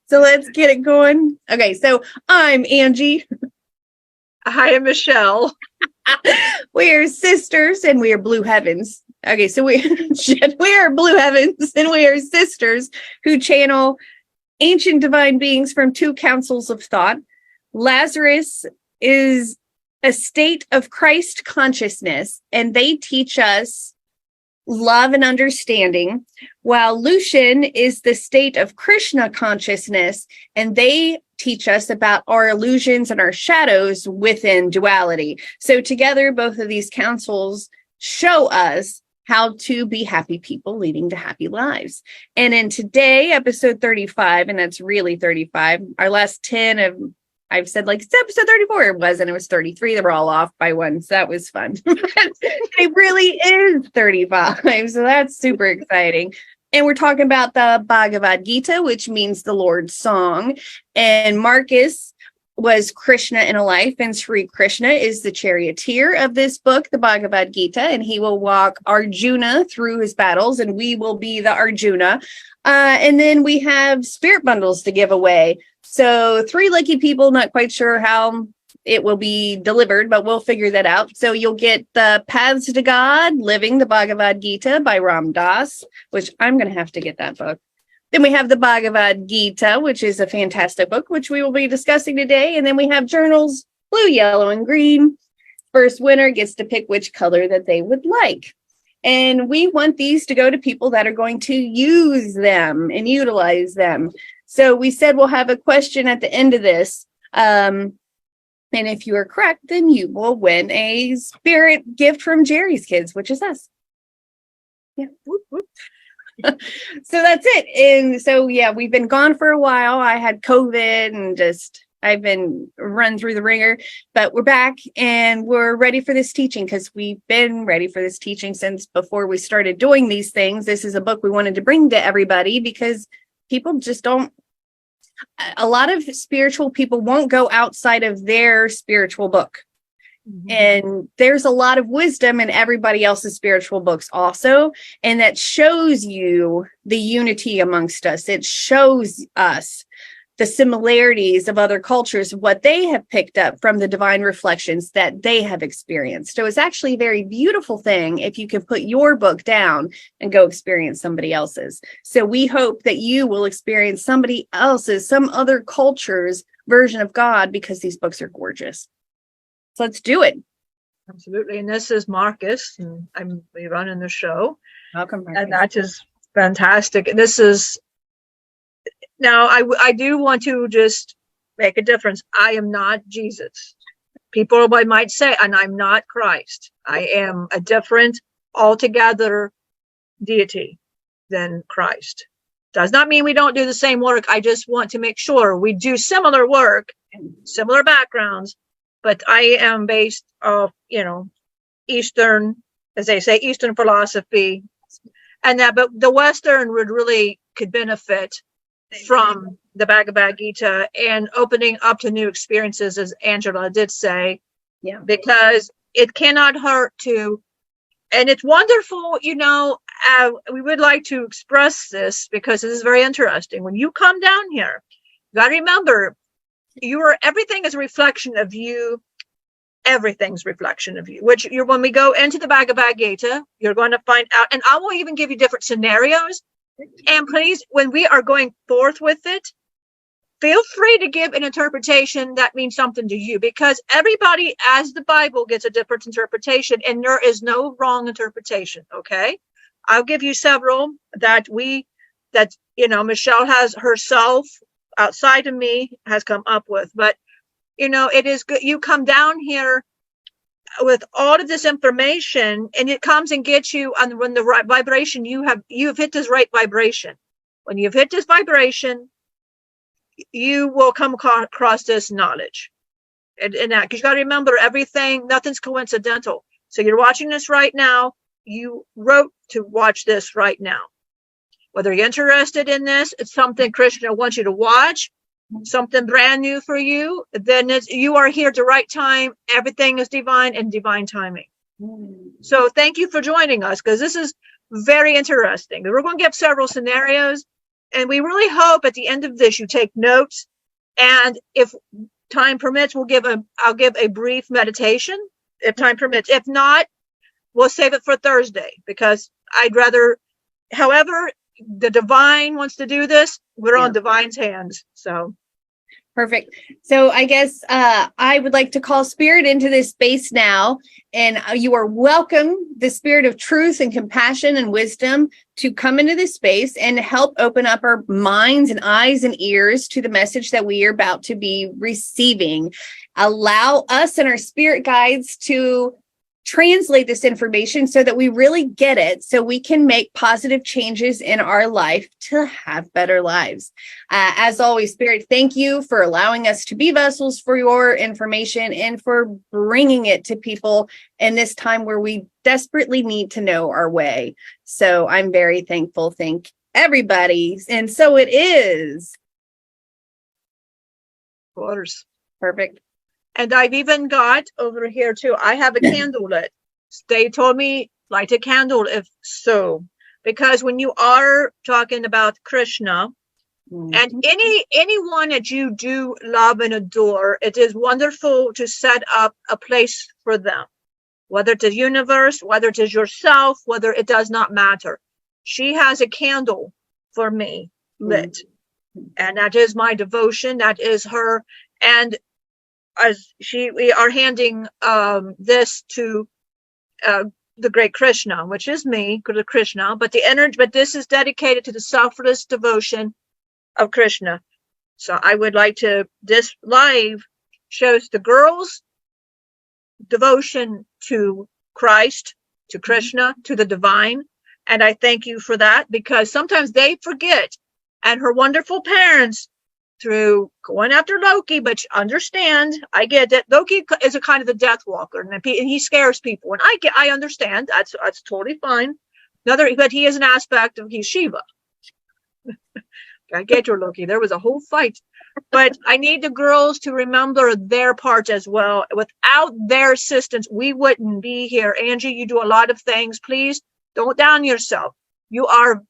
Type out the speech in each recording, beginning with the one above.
So let's get it going. Okay, so I'm Angie. I am Michelle. We are sisters and we are blue heavens. Okay, so we are blue heavens and we are sisters who channel ancient divine beings from two councils of thought. Lazarus is a state of Christ consciousness, and they teach us love and understanding, while Lucian is the state of Krishna consciousness, and they teach us about our illusions and our shadows within duality. So together, both of these councils show us how to be happy people leading to happy lives. And in today, episode 35, and that's really 35, our last 10 of, I've said like it's episode 34, it was 33. They were all off by one. So that was fun. It really is 35. So that's super exciting. And we're talking about the Bhagavad Gita, which means the Lord's song. And Markus was Krishna in a life, and Sri Krishna is the charioteer of this book, the Bhagavad Gita, and he will walk Arjuna through his battles, and we will be the Arjuna. And then we have spirit bundles to give away. So 3 lucky people, not quite sure how it will be delivered, but we'll figure that out. So you'll get the Paths to God, Living the Bhagavad Gita by Ram Dass, which I'm going to have to get that book. Then we have the Bhagavad Gita, which is a fantastic book, which we will be discussing today. And then we have journals, blue, yellow, and green. First winner gets to pick which color that they would like. And we want these to go to people that are going to use them and utilize them. So we said we'll have a question at the end of this. And if you are correct, then you will win a spirit gift from Jerry's Kids, which is us. Yeah. Whoop, whoop. So that's it. And so, yeah, we've been gone for a while. I had COVID and I've been run through the ringer, but we're back and we're ready for this teaching because we've been ready for this teaching since before we started doing these things. This is a book we wanted to bring to everybody because people just don't, a lot of spiritual people won't go outside of their spiritual book. Mm-hmm. And there's a lot of wisdom in everybody else's spiritual books also. And that shows you the unity amongst us. It shows us the similarities of other cultures, what they have picked up from the divine reflections that they have experienced. So it's actually a very beautiful thing if you can put your book down and go experience somebody else's. So we hope that you will experience somebody else's, some other culture's version of God, because these books are gorgeous. So let's do it. Absolutely. And this is Markus, and I'm running the show. Welcome, Markus. And that is fantastic. This is, now I do want to just make a difference. I am not Jesus. People might say, and I'm not Christ. I am a different, altogether deity than Christ. Does not mean we don't do the same work. I just want to make sure we do similar work and similar backgrounds. But I am based off, Eastern, as they say, Eastern philosophy, and that. But the Western could benefit from the Bhagavad Gita and opening up to new experiences, as Angela did say. Yeah. Because it cannot hurt to, and it's wonderful. We would like to express this because this is very interesting. When you come down here, you got to remember. Everything is a reflection of you. Everything's reflection of you, when we go into the Bhagavad Gita, you're going to find out, and I will even give you different scenarios. And please, when we are going forth with it, feel free to give an interpretation that means something to you, because everybody, as the Bible, gets a different interpretation, and there is no wrong interpretation. Okay. I'll give you several that Michelle has herself, outside of me, has come up with. But it is good. You come down here with all of this information, and it comes and gets you on when the right vibration you've hit this right vibration. When you've hit this vibration, you will come across this knowledge. And that, because you got to remember, nothing's coincidental. So you're watching this right now. You wrote to watch this right now. Whether you're interested in this, it's something Krishna wants you to watch, something brand new for you, then you are here at the right time. Everything is divine and divine timing. So thank you for joining us, because this is very interesting. We're going to give several scenarios, And we really hope at the end of this, you take notes. And if time permits, I'll give a brief meditation if time permits. If not, we'll save it for Thursday, because I'd rather, however the divine wants to do this, we're on divine's hands. So perfect. So I guess I would like to call spirit into this space now, and you are welcome, the spirit of truth and compassion and wisdom, to come into this space and help open up our minds and eyes and ears to the message that we are about to be receiving. Allow us and our spirit guides to translate this information so that we really get it, so we can make positive changes in our life to have better lives. As always, Spirit, thank you for allowing us to be vessels for your information and for bringing it to people in this time where we desperately need to know our way. So I'm very thankful. Thank everybody. And so it is. Waters. Perfect. And I've even got over here too, I have a candle lit. They told me light a candle if so, because when you are talking about Krishna and anyone that you do love and adore, it is wonderful to set up a place for them, whether it is universe, whether it is yourself, whether it does not matter. She has a candle for me lit, and that is my devotion. That is her. And as we are handing this to the great Krishna, which is me, Krishna, but this is dedicated to the selfless devotion of Krishna. So I would like to, this live shows the girls' devotion to Christ, to Krishna, to the divine. And I thank you for that, because sometimes they forget, and her wonderful parents, through going after Loki, but understand, I get that Loki is a kind of the death walker, and he scares people, and I understand that's totally fine. But he is an aspect of, he's Shiva. I get your Loki. There was a whole fight, but I need the girls to remember their part as well. Without their assistance, we wouldn't be here. Angie, you do a lot of things. Please don't down yourself. You are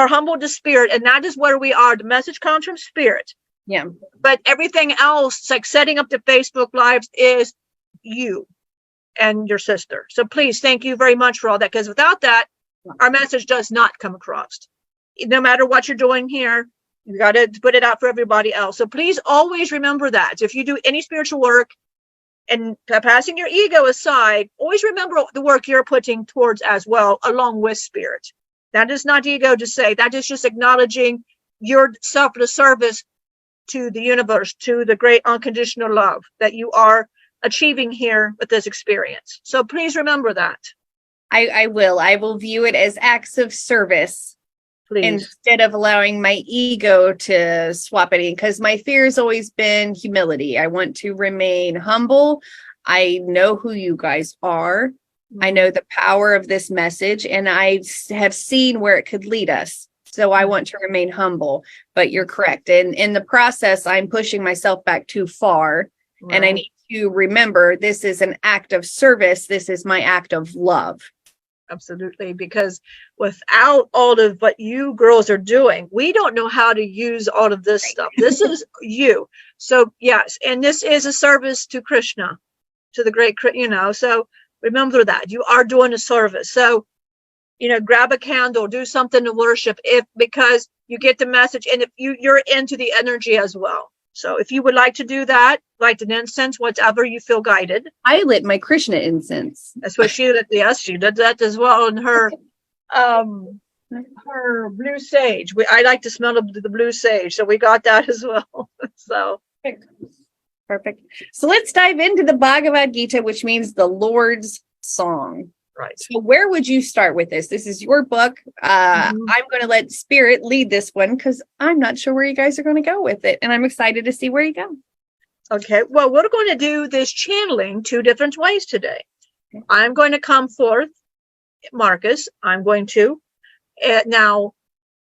humble to spirit, and that is where we are. The message comes from spirit. Yeah. But everything else, like setting up the Facebook lives, is you and your sister. So please, thank you very much for all that, because without that, our message does not come across. No matter what you're doing here, you got to put it out for everybody else. So please always remember that. If you do any spiritual work, and passing your ego aside, always remember the work you're putting towards as well, along with spirit. That is not ego to say. That is just acknowledging your selfless service to the universe, to the great unconditional love that you are achieving here with this experience. So please remember that. I will view it as acts of service. Please. Instead of allowing my ego to swap it in, because my fear has always been humility. I want to remain humble. I know who you guys are. I know the power of this message, and I have seen where it could lead us. So I want to remain humble, but you're correct. And in the process, I'm pushing myself back too far. Right. And I need to remember this is an act of service. This is my act of love. Absolutely. Because without all of what you girls are doing, we don't know how to use all of this stuff. This is you. So yes. And this is a service to Krishna, to the great, so remember that you are doing a service. So, grab a candle, do something to worship, because you get the message, and if you're into the energy as well. So if you would like to do that, light an incense, whatever you feel guided. I lit my Krishna incense. That's what she did. Yes, she did that as well. And her blue sage. I like to smell the blue sage. So we got that as well. So Perfect. So let's dive into the Bhagavad Gita, which means the Lord's song. Right. So where would you start with this? This is your book. I'm going to let Spirit lead this one, because I'm not sure where you guys are going to go with it. And I'm excited to see where you go. Okay. Well, we're going to do this channeling 2 different ways today. Okay. I'm going to come forth, Markus. I'm going to now,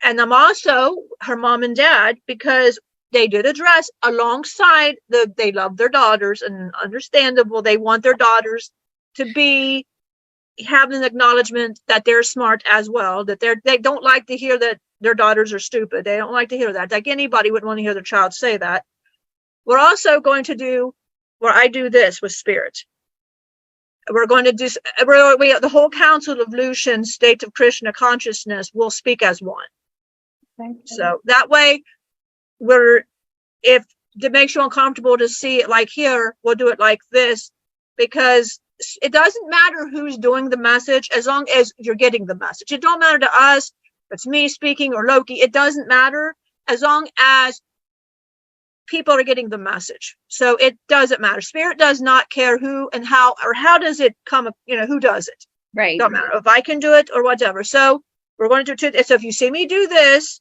and I'm also her mom and dad, because they did address alongside they love their daughters, and understandable. They want their daughters to have an acknowledgement that they're smart as well, that they don't like to hear that their daughters are stupid. They don't like to hear that. Like anybody wouldn't want to hear their child say that. We're also going to do where I do this with spirit. We're going to do the whole Council of Lucian, state of Krishna consciousness will speak as one. Okay. So that way, if it makes you uncomfortable to see it like here, we'll do it like this, because it doesn't matter who's doing the message as long as you're getting the message. It don't matter to us if it's me speaking or Loki. It doesn't matter as long as people are getting the message. So it doesn't matter. Spirit does not care who and how, or how does it come, who does it. Right. Don't matter if I can do it or whatever. So we're going to do two. So if you see me do this,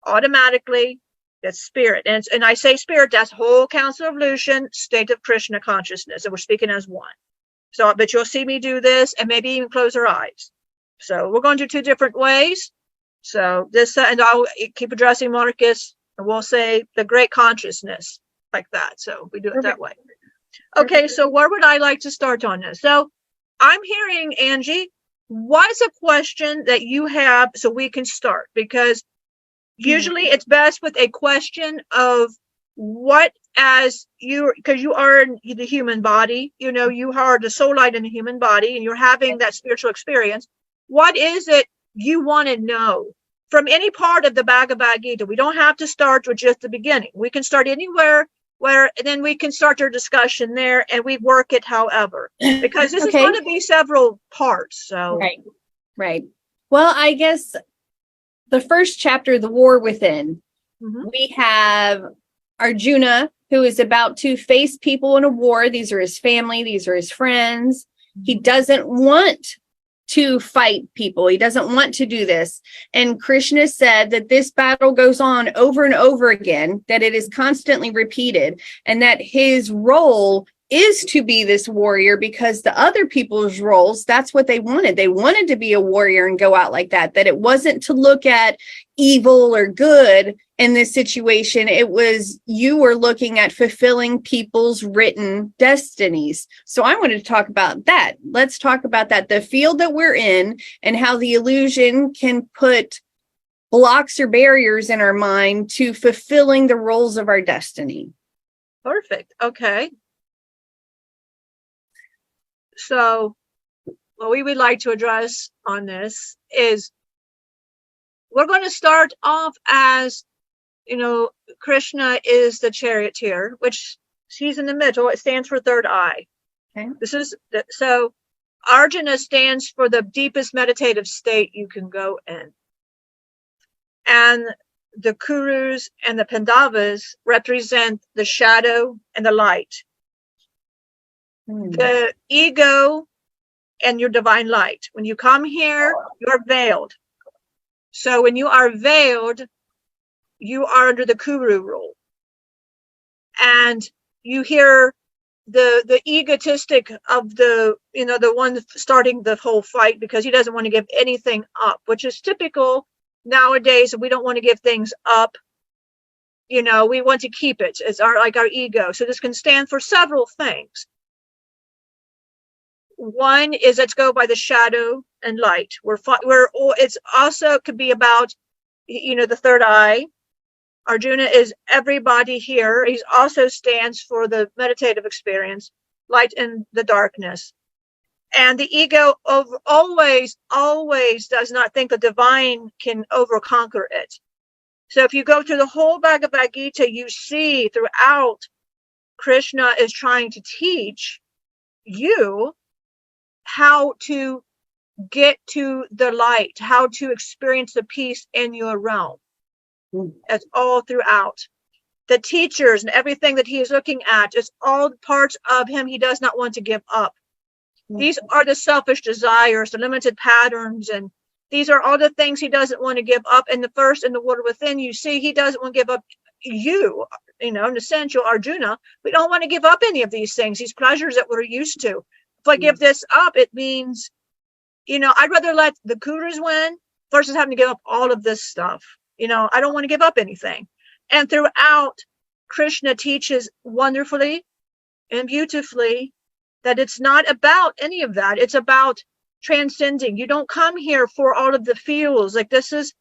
automatically that's spirit. And I say spirit, that's whole Council of Lucian, state of Krishna consciousness. And we're speaking as one. So, but you'll see me do this and maybe even close our eyes. So we're going to do two different ways. So this, and I'll keep addressing Markus, and we'll say the great consciousness like that. So we do it that way. Okay, so where would I like to start on this? So I'm hearing, Angie, what's a question that you have so we can start? Because usually it's best with a question of what, as you, because you are in the human body, you are the soul light in the human body, and you're having that spiritual experience. What is it you want to know from any part of the Bhagavad Gita? We don't have to start with just the beginning. We can start anywhere where then we can start our discussion there, and we work it however, because this is going to be several parts. So right. Well, I guess the first chapter, the war within, we have Arjuna, who is about to face people in a war. These are his family. These are his friends. He doesn't want to fight people. He doesn't want to do this. And Krishna said that this battle goes on over and over again, that it is constantly repeated, and that his role is to be this warrior, because the other people's roles, that's what they wanted. They wanted to be a warrior and go out like that, that it wasn't to look at evil or good in this situation. It was, you were looking at fulfilling people's written destinies. So I wanted to talk about that. Let's talk about that, the field that we're in, and how the illusion can put blocks or barriers in our mind to fulfilling the roles of our destiny. Perfect. Okay. So what we would like to address on this is, we're going to start off as, Krishna is the Charioteer, which he's in the middle. It stands for third eye. Okay. So Arjuna stands for the deepest meditative state you can go in. And the Kurus and the Pandavas represent the shadow and the light. The ego and your divine light. When you come here, you're veiled. So when you are veiled, you are under the Kuru rule. And you hear the egotistic of the one starting the whole fight, because he doesn't want to give anything up, which is typical nowadays. We don't want to give things up. We want to keep it as our ego. So this can stand for several things. One is, let's go by the shadow and light. It's also could be about, the third eye. Arjuna is everybody here. He also stands for the meditative experience, light in the darkness. And the ego always does not think the divine can overconquer it. So if you go through the whole Bhagavad Gita, you see throughout Krishna is trying to teach you how to get to the light, how to experience the peace in your realm. It's all throughout. The teachers and everything that he is looking at is all parts of him he does not want to give up. These are the selfish desires, the limited patterns, and these are all the things he doesn't want to give up. And the first in the water within, you see, he doesn't want to give up you, in essential Arjuna. We don't want to give up any of these things, these pleasures that we're used to. If I give this up, it means, I'd rather let the Kurus win versus having to give up all of this stuff. I don't want to give up anything. And throughout, Krishna teaches wonderfully and beautifully that it's not about any of that. It's about transcending. You don't come here for all of the feels. Like this is,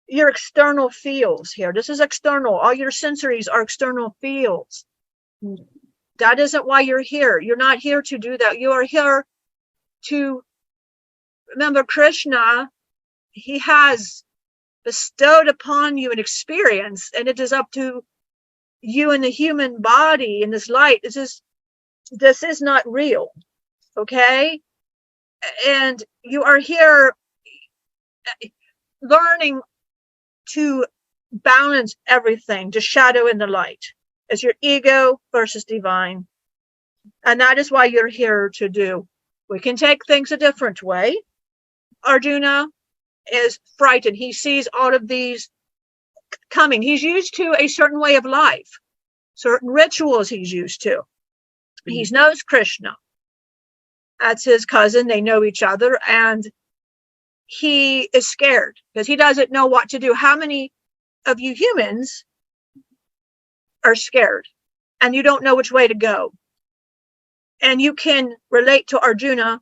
your external fields here. This is external. All your sensories are external fields. That isn't why you're here. You're not here to do that. You are here to remember Krishna. He has bestowed upon you an experience, and it is up to you in the human body in this light. This is not real. Okay? And you are here learning to balance everything, to shadow in the light, as your ego versus divine. And that is why you're here to do. We can take things a different way. Arjuna is frightened. He sees all of these coming. He's used to a certain way of life, certain rituals he's used to. He knows Krishna. That's his cousin. They know each other. And he is scared because he doesn't know what to do. How many of you humans are scared and you don't know which way to go? And you can relate to Arjuna,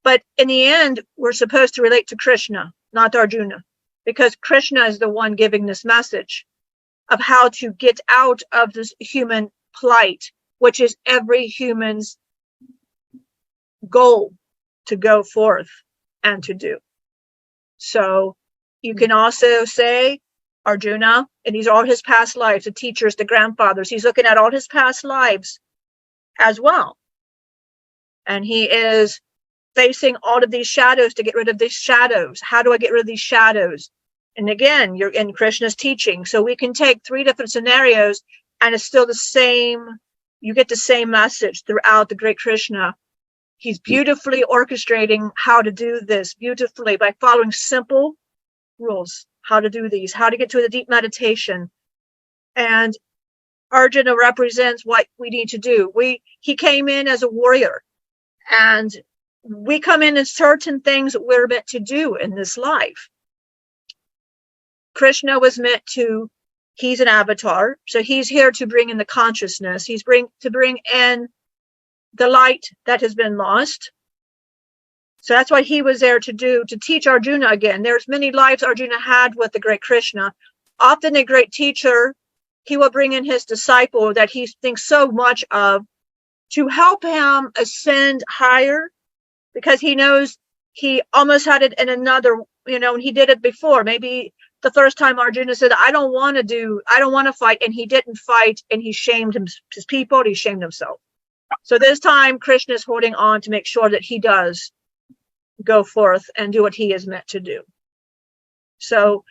but in the end, we're supposed to relate to Krishna, not Arjuna, because Krishna is the one giving this message of how to get out of this human plight, which is every human's goal to go forth and to do. So you can also say Arjuna, and these are all his past lives, the teachers, the grandfathers. He's looking at all his past lives as well. And he is facing all of these shadows to get rid of these shadows. How do I get rid of these shadows? And again, you're in Krishna's teaching. So we can take 3 different scenarios and it's still the same. You get the same message throughout the great Krishna. He's beautifully orchestrating how to do this beautifully by following simple rules, how to do these, how to get to the deep meditation. And Arjuna represents what we need to do. He came in as a warrior, and we come in as certain things that we're meant to do in this life. Krishna was meant to, he's an avatar, so he's here to bring in the consciousness. He's to bring in the light that has been lost. So that's what he was there to do, to teach Arjuna again. There's many lives Arjuna had with the great Krishna. Often a great teacher, he will bring in his disciple that he thinks so much of to help him ascend higher, because he knows he almost had it in another, and he did it before. Maybe the first time Arjuna said, I don't want to fight, and he didn't fight, and he shamed his people, he shamed himself. So this time Krishna is holding on to make sure that he does go forth and do what he is meant to do. So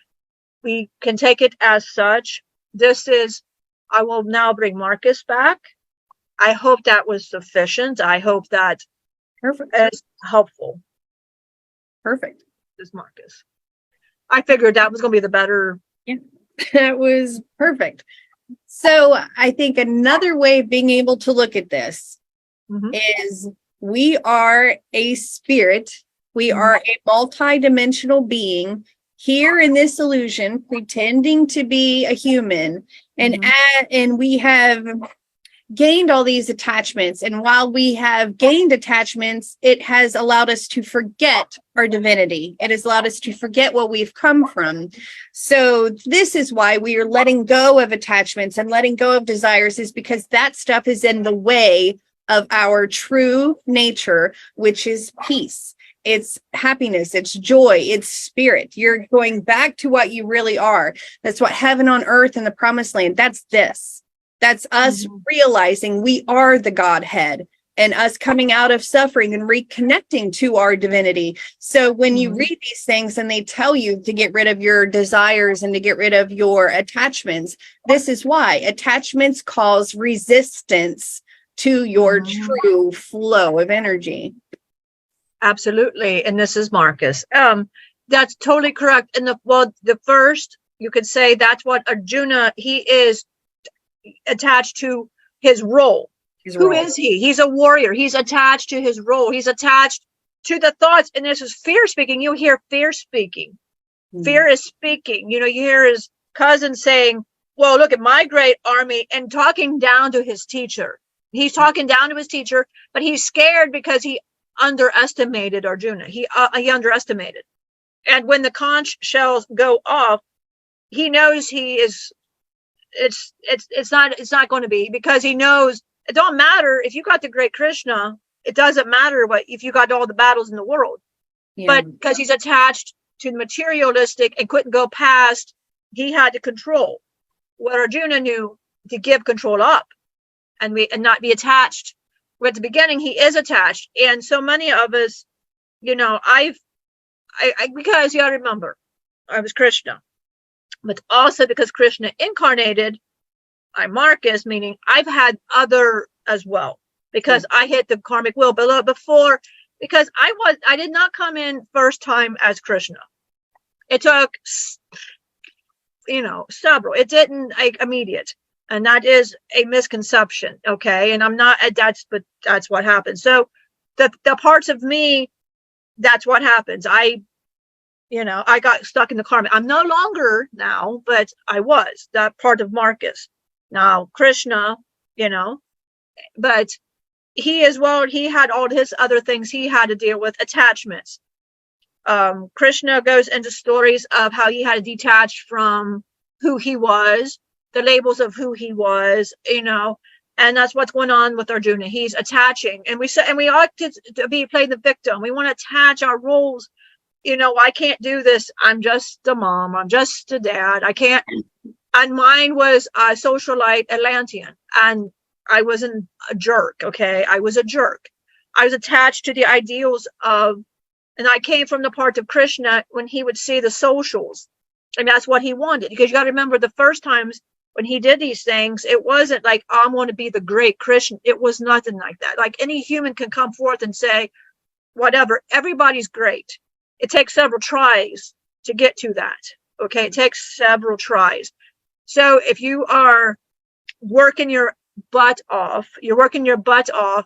we can take it as such. I will now bring Markus back. I hope that was sufficient. I hope that is helpful. Perfect. This is Markus. I figured that was going to be the better. Yeah, that was perfect. So I think another way of being able to look at this is we are a spirit. We are a multi-dimensional being here in this illusion, pretending to be a human. And we have gained all these attachments. And while we have gained attachments, it has allowed us to forget our divinity. It has allowed us to forget what we've come from. So this is why we are letting go of attachments and letting go of desires, is because that stuff is in the way of our true nature, which is peace. It's happiness, it's joy, it's spirit. You're going back to what you really are. That's what heaven on earth and the promised land, that's this. That's us realizing we are the Godhead, and us coming out of suffering and reconnecting to our divinity. So when you read these things and they tell you to get rid of your desires and to get rid of your attachments, this is why. Attachments cause resistance to your true flow of energy. Absolutely. And this is Markus. That's totally correct. And the first, you could say that's what Arjuna, he is attached to his role. Who is he? He's a warrior. He's attached to his role. He's attached to the thoughts. And this is fear speaking. You hear fear speaking. Fear is speaking. You hear his cousin saying, well, look at my great army, and talking down to his teacher. He's talking down to his teacher, but he's scared because he underestimated Arjuna. He underestimated. And when the conch shells go off, he knows it's not going to be, because he knows it don't matter if you got the great Krishna. It doesn't matter if you got all the battles in the world, but because he's attached to the materialistic and couldn't go past, he had to control. What Arjuna knew, to give control up and not be attached. Where at the beginning he is attached, and so many of us, because you gotta remember, I was Krishna, but also because Krishna incarnated, I'm Markus, meaning I've had other as well, because I hit the karmic wheel before, because I did not come in first time as Krishna. It took, several. It didn't immediate. And that is a misconception. Okay. And I'm not, but that's what happens. So the parts of me, that's what happens. I got stuck in the karma. I'm no longer now, but I was that part of Markus. Now, Krishna, but he as well, he had all his other things he had to deal with, attachments. Krishna goes into stories of how he had to detach from who he was, the labels of who he was, and that's what's going on with Arjuna. He's attaching, and we ought to be playing the victim. We want to attach our roles. I can't do this. I'm just a mom. I'm just a dad. I can't. And mine was a socialite Atlantean, and I wasn't a jerk. Okay, I was a jerk. I was attached to the ideals of, and I came from the part of Krishna when he would see the socials, and that's what he wanted. Because you got to remember, the first times when he did these things, it wasn't like, I want to be the great Krishna. It was nothing like that. Like any human can come forth and say, whatever, everybody's great. It takes several tries to get to that. Okay, it takes several tries. So if you are working your butt off,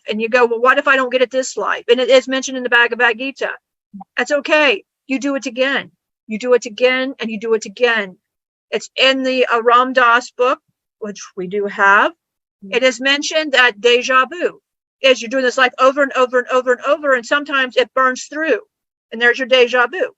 and you go, well, what if I don't get it this life? And it is mentioned in the Bhagavad Gita. That's okay. You do it again. You do it again, and you do it again. It's in the Ram Dass book, which we do have. It is mentioned that deja vu is you're doing this life over and over and over and over, and sometimes it burns through, and there's your deja vu.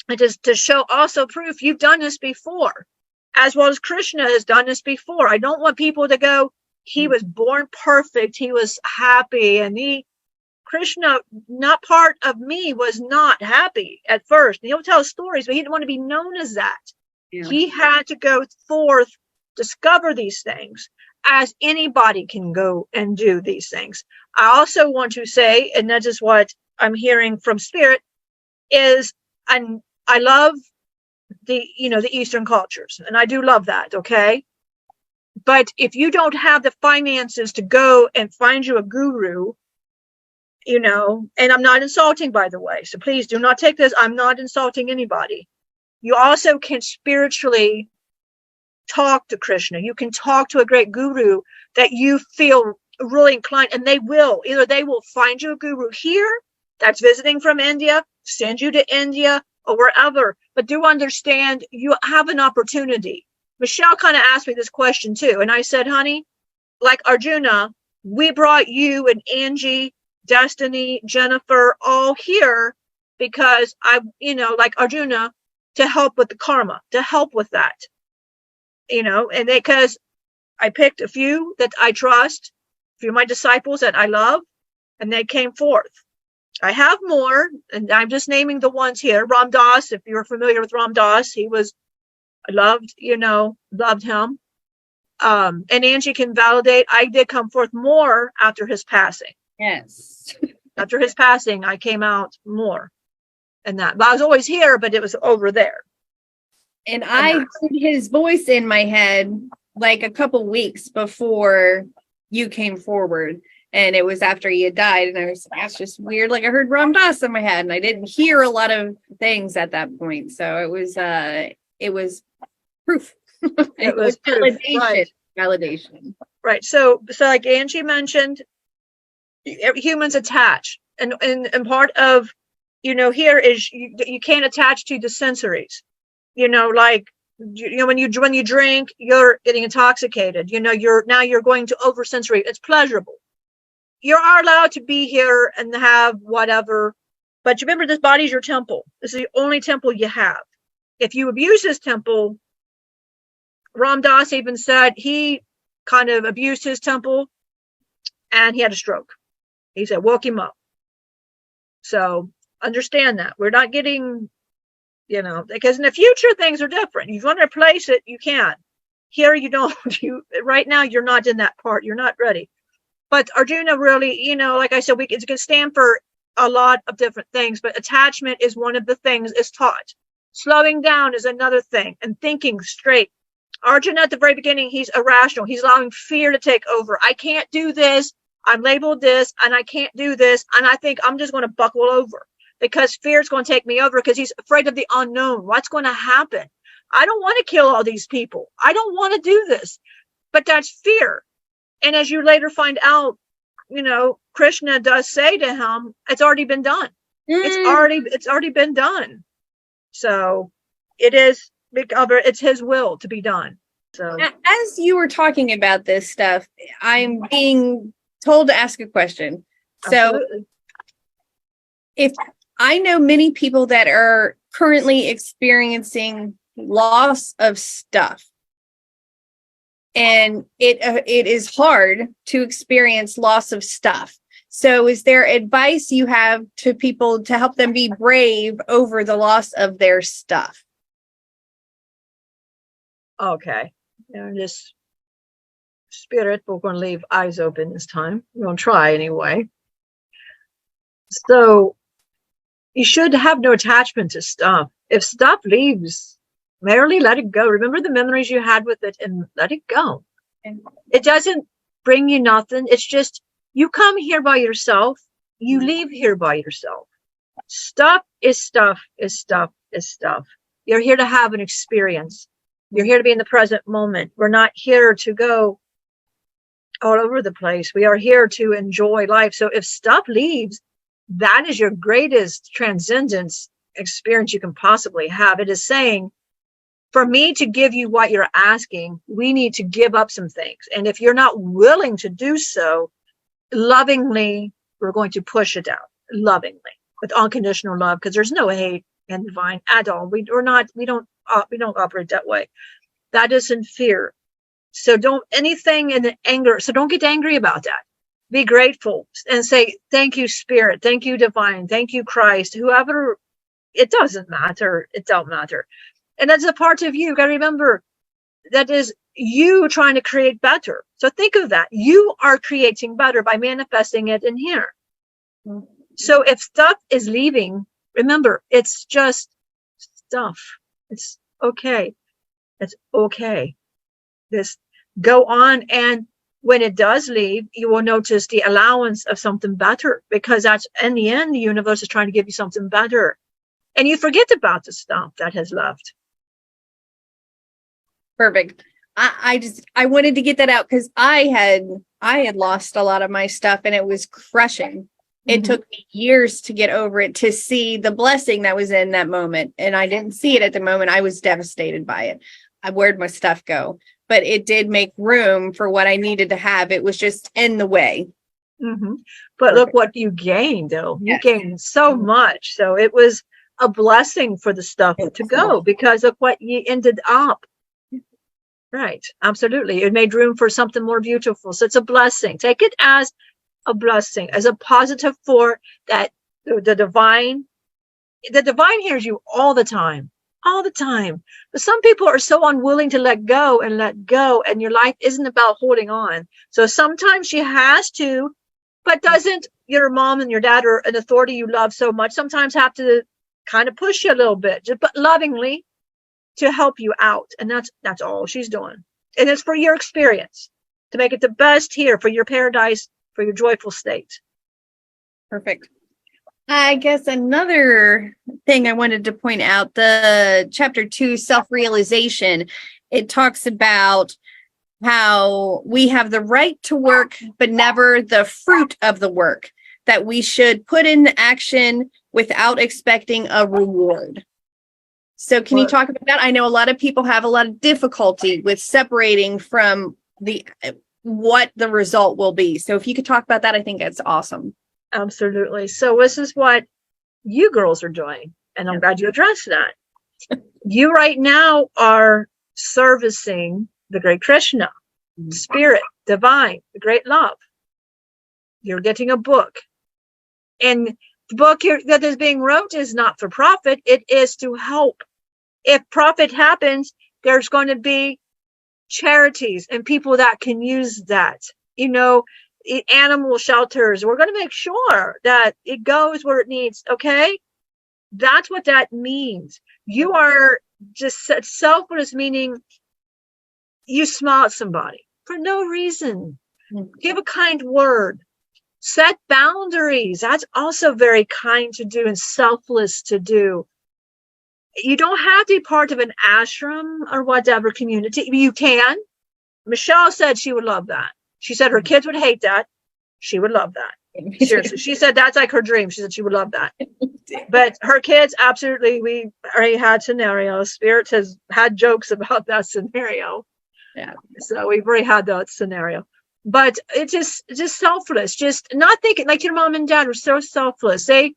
It is to show also proof you've done this before, as well as Krishna has done this before. I don't want people to go, he was born perfect, he was happy, and Krishna, not part of me, was not happy at first. He'll tell stories, but he didn't want to be known as that. Yeah. He had to go forth, discover these things, as anybody can go and do these things. I also want to say, and that is what I'm hearing from Spirit, is I love the Eastern cultures, and I do love that, okay? But if you don't have the finances to go and find you a guru, and I'm not insulting, by the way, so please do not take this, I'm not insulting anybody. You also can spiritually talk to Krishna. You can talk to a great guru that you feel really inclined, and they will find you a guru here that's visiting from India, send you to India or wherever, but do understand you have an opportunity. Michelle kind of asked me this question too, and I said, honey, like Arjuna, we brought you and Angie, Destiny, Jennifer, all here because like Arjuna, to help with the karma, to help with that, and because I picked a few that I trust, a few of my disciples that I love, and they came forth. I have more, and I'm just naming the ones here. Ram Dass, if you're familiar with Ram Dass, I loved him. And Angie can validate, I did come forth more after his passing. Yes. After his passing, I came out more. And that, but I was always here, but it was over there. And I heard his voice in my head like a couple weeks before you came forward. And it was after he had died. And that's just weird. Like I heard Ram Dass in my head, and I didn't hear a lot of things at that point. So it was proof. It was proof. Validation. Right. So like Angie mentioned, humans attach. And part of, here is you can't attach to the sensories. Like, when you drink, you're getting intoxicated. You're going to oversensory. It's pleasurable. You are allowed to be here and have whatever, But you remember, this body is your temple. This is the only temple you have. If you abuse this temple, Ram Dass even said he kind of abused his temple and he had a stroke. He said, woke him up. So understand that. We're not getting, because in the future, things are different. You want to replace it, you can. Here, you don't. Right now, you're not in that part. You're not ready. But Arjuna really, like I said, it's going to stand for a lot of different things, but attachment is one of the things is taught. Slowing down is another thing, and thinking straight. Arjuna, at the very beginning, he's irrational. He's allowing fear to take over. I can't do this. I'm labeled this, and I can't do this. And I think I'm just going to buckle over because fear is going to take me over because he's afraid of the unknown. What's going to happen? I don't want to kill all these people. I don't want to do this. But that's fear. And as you later find out, Krishna does say to him, it's already been done. It's already been done. So it's his will to be done. So as you were talking about this stuff, I'm being told to ask a question. Absolutely. So if I know many people that are currently experiencing loss of stuff, and it is hard to experience loss of stuff. So is there advice you have to people to help them be brave over the loss of their stuff? Okay. This spirit, we're going to leave eyes open this time. We're going to try anyway. So you should have no attachment to stuff. If stuff leaves, merely let it go. Remember the memories you had with it and let it go. It doesn't bring you nothing. It's just, you come here by yourself. You leave here by yourself. Stuff is stuff is stuff is stuff. You're here to have an experience. You're here to be in the present moment. We're not here to go all over the place. We are here to enjoy life. So if stuff leaves, that is your greatest transcendence experience you can possibly have. It is saying, for me to give you what you're asking, we need to give up some things. And if you're not willing to do so, lovingly, we're going to push it out lovingly with unconditional love, because there's no hate in divine at all. We don't operate that way. That is in fear. So don't anything in anger. So don't get angry about that. Be grateful and say, thank you, Spirit. Thank you, Divine. Thank you, Christ. Whoever, it doesn't matter. It don't matter. And that's a part of you. You got to remember that is you trying to create better. So think of that. You are creating better by manifesting it in here. Mm-hmm. So if stuff is leaving, remember, it's just stuff. It's okay. It's okay. Just go on. And when it does leave, you will notice the allowance of something better, because that's in the end, the universe is trying to give you something better. And you forget about the stuff that has left. Perfect. I wanted to get that out because I had lost a lot of my stuff and it was crushing. It took me years to get over it, to see the blessing that was in that moment. And I didn't see it at the moment. I was devastated by it. Where'd my stuff go? But it did make room for what I needed to have. It was just in the way. Mm-hmm. But look what you gained, though. You gained so much. So it was a blessing for the stuff to go, because of what you ended up. Right. Absolutely. It made room for something more beautiful. So it's a blessing. Take it as a blessing, as a positive for that. The divine hears you all the time. But some people are so unwilling to let go, and your life isn't about holding on. So sometimes she has to, but doesn't your mom and your dad or an authority you love so much sometimes have to kind of push you a little bit, but lovingly, to help you out. And that's all she's doing. And it's for your experience, to make it the best here, for your paradise, for your joyful state. Perfect. I guess another thing I wanted to point out, the chapter 2, self-realization, it talks about how we have the right to work, but never the fruit of the work, that we should put into action without expecting a reward. So can you talk about that? I know a lot of people have a lot of difficulty with separating from what the result will be. So if you could talk about that, I think that's awesome. Absolutely. So this is what you girls are doing. And I'm glad you addressed that. You right now are servicing the great Krishna, spirit, divine, the great love. You're getting a book. And the book that is being wrote is not for profit. It is to help. If profit happens, there's going to be charities and people that can use that. You know, animal shelters. We're going to make sure that it goes where it needs. Okay. That's what that means. You are just selfless, meaning you smile at somebody for no reason. Give a kind word. Set boundaries. That's also very kind to do and selfless to do. You don't have to be part of an ashram or whatever community. You can. Michelle said she would love that. She said her kids would hate that. She would love that. Seriously. She said that's like her dream. She said she would love that. But her kids, absolutely. We already had scenarios. Spirit has had jokes about that scenario. Yeah. So we've already had that scenario. But it's just selfless. Just not thinking like your mom and dad were so selfless. They,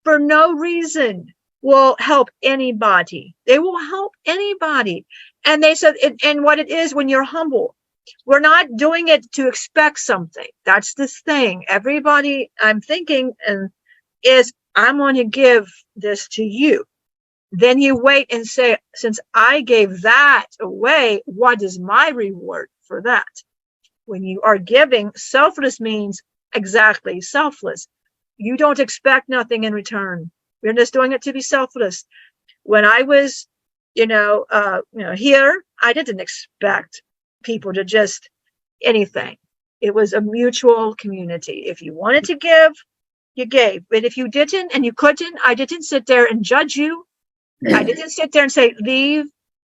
for no reason, will help anybody. They will help anybody. And they said, and what it is when you're humble, we're not doing it to expect something. That's this thing. Everybody, I'm thinking, is I'm going to give this to you. Then you wait and say, since I gave that away, what is my reward for that? When you are giving, selfless means exactly selfless. You don't expect nothing in return. You're just doing it to be selfless. When I was, here, I didn't expect people to just anything. It was a mutual community. If you wanted to give, you gave. But if you didn't and you couldn't, I didn't sit there and judge you. I didn't sit there and say, leave.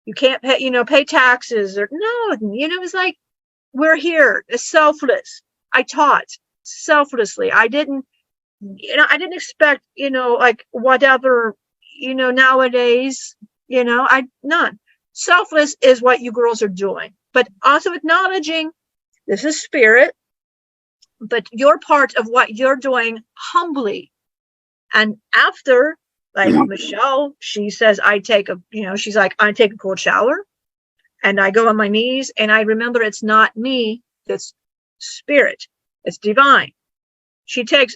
You can't pay, pay taxes or no, it was like, we're here. It's selfless. I taught selflessly. I didn't expect, like whatever, nowadays, none. Selfless is what you girls are doing, but also acknowledging this is spirit, but you're part of what you're doing humbly. And after, like Michelle, she says, I take a cold shower and I go on my knees and I remember it's not me, it's spirit, it's divine. She takes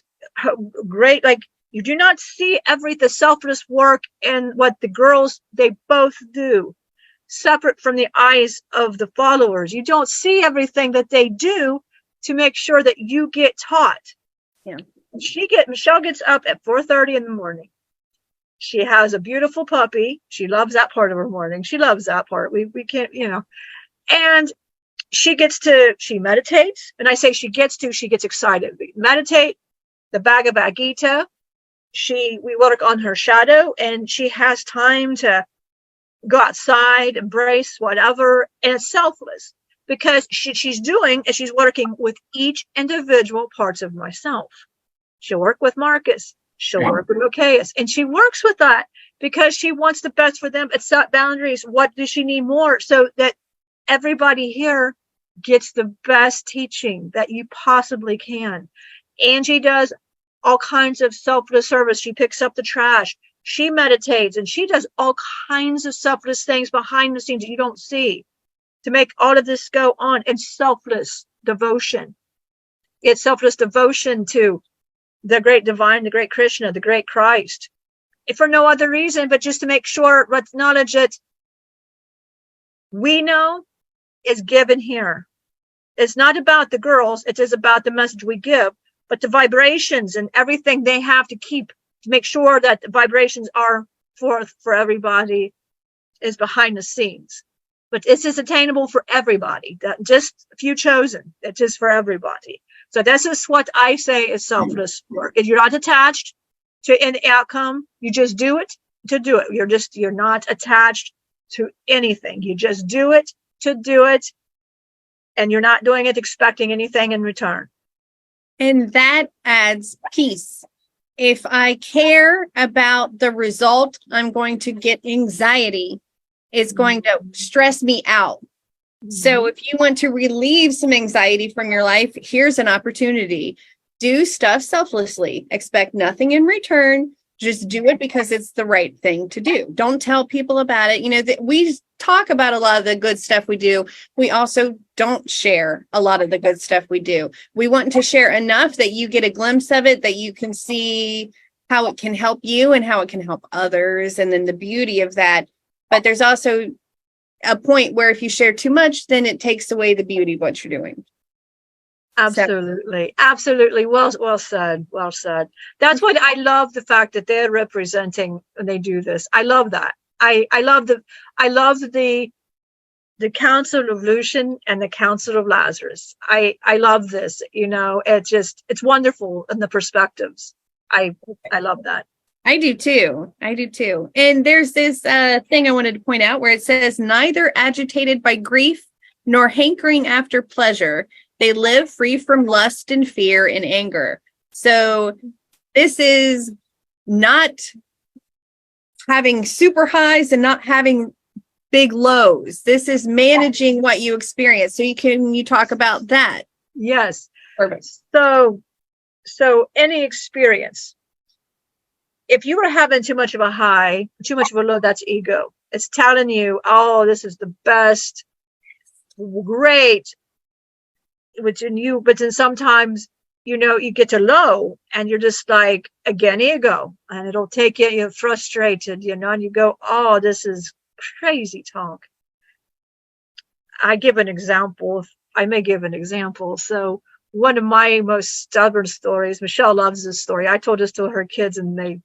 great, like you do not see the selfless work and what the girls, they both do separate from the eyes of the followers. You don't see everything that they do to make sure that you get taught. Yeah. Michelle gets up at 4:30 in the morning. She has a beautiful puppy. She loves that part of her morning. She loves that part. We can't, and she meditates. And I say she gets excited. We meditate, the Bhagavad Gita. We work on her shadow and she has time to go outside, embrace whatever. And it's selfless because she's working with each individual parts of myself. She'll work with Markus. She'll work with Zacchaeus. And she works with that because she wants the best for them. It's set boundaries. What does she need more so that everybody here gets the best teaching that you possibly can? Angie does all kinds of selfless service. She picks up the trash. She meditates and she does all kinds of selfless things behind the scenes that you don't see to make all of this go on. And selfless devotion. It's selfless devotion to the great divine, the great Krishna, the great Christ, if for no other reason, but just to make sure, let's acknowledge that we know is given here. It's not about the girls. It is about the message we give, but the vibrations and everything they have to keep to make sure that the vibrations are forth for everybody is behind the scenes. But this is attainable for everybody, that just a few chosen. It's just for everybody. So this is what I say is selfless work. If you're not attached to any outcome, you just do it to do it. You're not attached to anything. You just do it to do it. And you're not doing it expecting anything in return. And that adds peace. If I care about the result, I'm going to get anxiety. It's going to stress me out. So if you want to relieve some anxiety from your life, here's an opportunity. Do stuff selflessly. Expect nothing in return. Just do it because it's the right thing to do. Don't tell people about it. You know, we talk about a lot of the good stuff we do. We also don't share a lot of the good stuff we do. We want to share enough that you get a glimpse of it, that you can see how it can help you and how it can help others. And then the beauty of that. But there's also a point where if you share too much, then it takes away the beauty of what you're doing. Absolutely. Absolutely. Well said. Well said. That's what I love, the fact that they're representing when they do this. I love that. I love the Counsel of Lucian and the Counsel of Lazarus. I love this, you know, it's wonderful in the perspectives. I love that. I do too. And there's this thing I wanted to point out where it says, neither agitated by grief nor hankering after pleasure. They live free from lust and fear and anger. So this is not having super highs and not having big lows. This is managing what you experience. So you talk about that. Yes. Perfect. So any experience, if you were having too much of a high, too much of a low, that's ego. It's telling you, oh, this is the best, great. But then sometimes, you know, you get to low and you're just like, again, ego, and it'll take you, you're frustrated, you know, and you go, oh, this is crazy talk. I may give an example. So one of my most stubborn stories, Michelle loves this story. I told this to her kids and they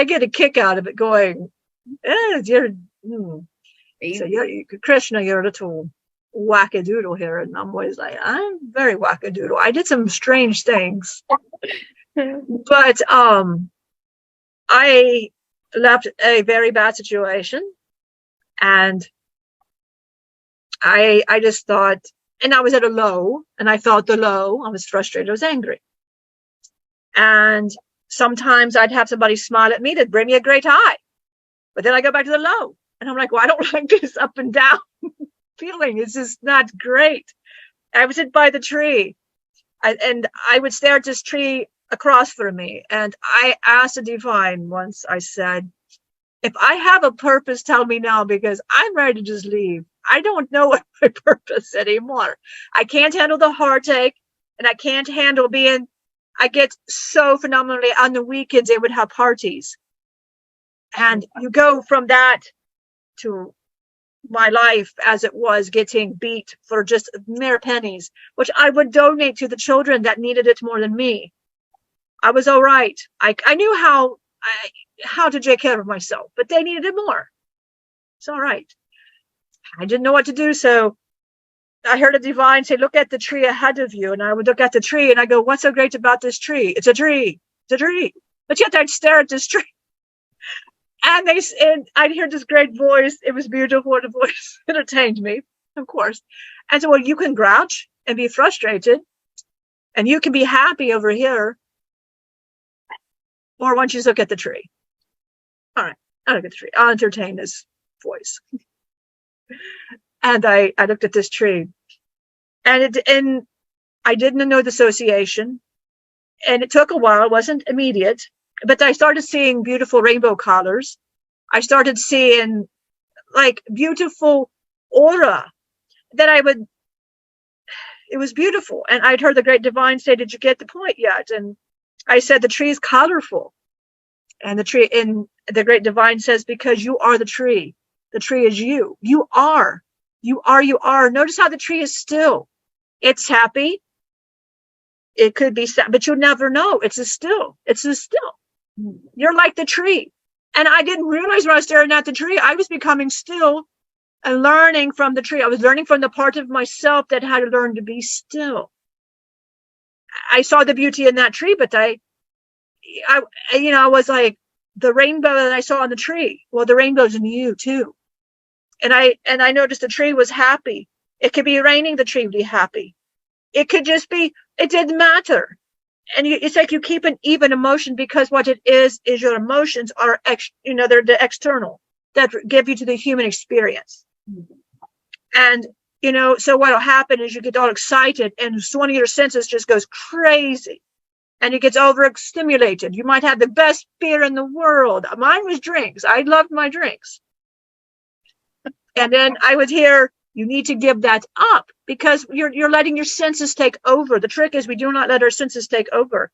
get a kick out of it, going, Krishna, you're a little wackadoodle here. And I'm always like, I'm very wackadoodle. I did some strange things. But I left a very bad situation, and I just thought, and I was at a low, and I felt the low. I was frustrated. I was angry. And sometimes I'd have somebody smile at me that'd bring me a great high. But then I go back to the low, and I'm like, well, I don't like this up and down feeling. It's just not great. I was by the tree, and I would stare at this tree across from me. And I asked the divine once, I said, if I have a purpose, tell me now, because I'm ready to just leave. I don't know what my purpose anymore. I can't handle the heartache, and I can't handle I get so phenomenally on the weekends, they would have parties. And you go from that to my life as it was, getting beat for just mere pennies, which I would donate to the children that needed it more than me. I was all right. I knew how to take care of myself, but they needed it more. It's all right. I didn't know what to do, so I heard a divine say, look at the tree ahead of you. And I would look at the tree and I go, what's so great about this tree? It's a tree. It's a tree. But yet I'd stare at this tree. And I'd hear this great voice. It was beautiful. The voice entertained me, of course. And so, well, you can grouch and be frustrated, and you can be happy over here. Or once you look at the tree. All right, I'll look at the tree. I'll entertain this voice. And I looked at this tree, and I didn't know the association, and it took a while. It wasn't immediate. But I started seeing beautiful rainbow colors. I started seeing like beautiful aura that it was beautiful. And I'd heard the great divine say, did you get the point yet? And I said, the tree is colorful. And the great divine says, because you are the tree. The tree is you. You are. Notice how the tree is still. It's happy. It could be sad, but you'll never know. It's a still. You're like the tree. And I didn't realize when I was staring at the tree, I was becoming still and learning from the tree. I was learning from the part of myself that had to learn to be still. I saw the beauty in that tree, but I was like, the rainbow that I saw on the tree. Well, the rainbow's in you too. And I noticed the tree was happy. It could be raining, the tree would be happy. It could just be, it didn't matter. And it's like you keep an even emotion, because what it is your emotions are, they're the external that give you to the human experience. And, so what'll happen is you get all excited and one of your senses just goes crazy. and it gets overstimulated. You might have the best beer in the world. Mine was drinks. I loved my drinks. And then I would hear, you need to give that up, because you're letting your senses take over. The trick is we do not let our senses take over.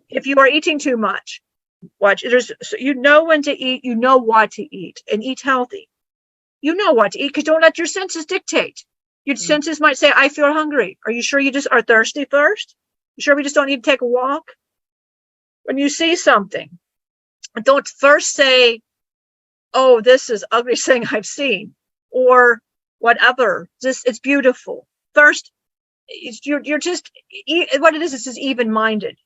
If you are eating too much, watch. You know when to eat, you know what to eat, and eat healthy. You know what to eat, because don't let your senses dictate. Your senses might say, I feel hungry. Are you sure you just are thirsty first? You sure we just don't need to take a walk? When you see something, don't first say, oh, this is the ugliest thing I've seen, or whatever. It's beautiful. First, you're just, what it is just even-minded.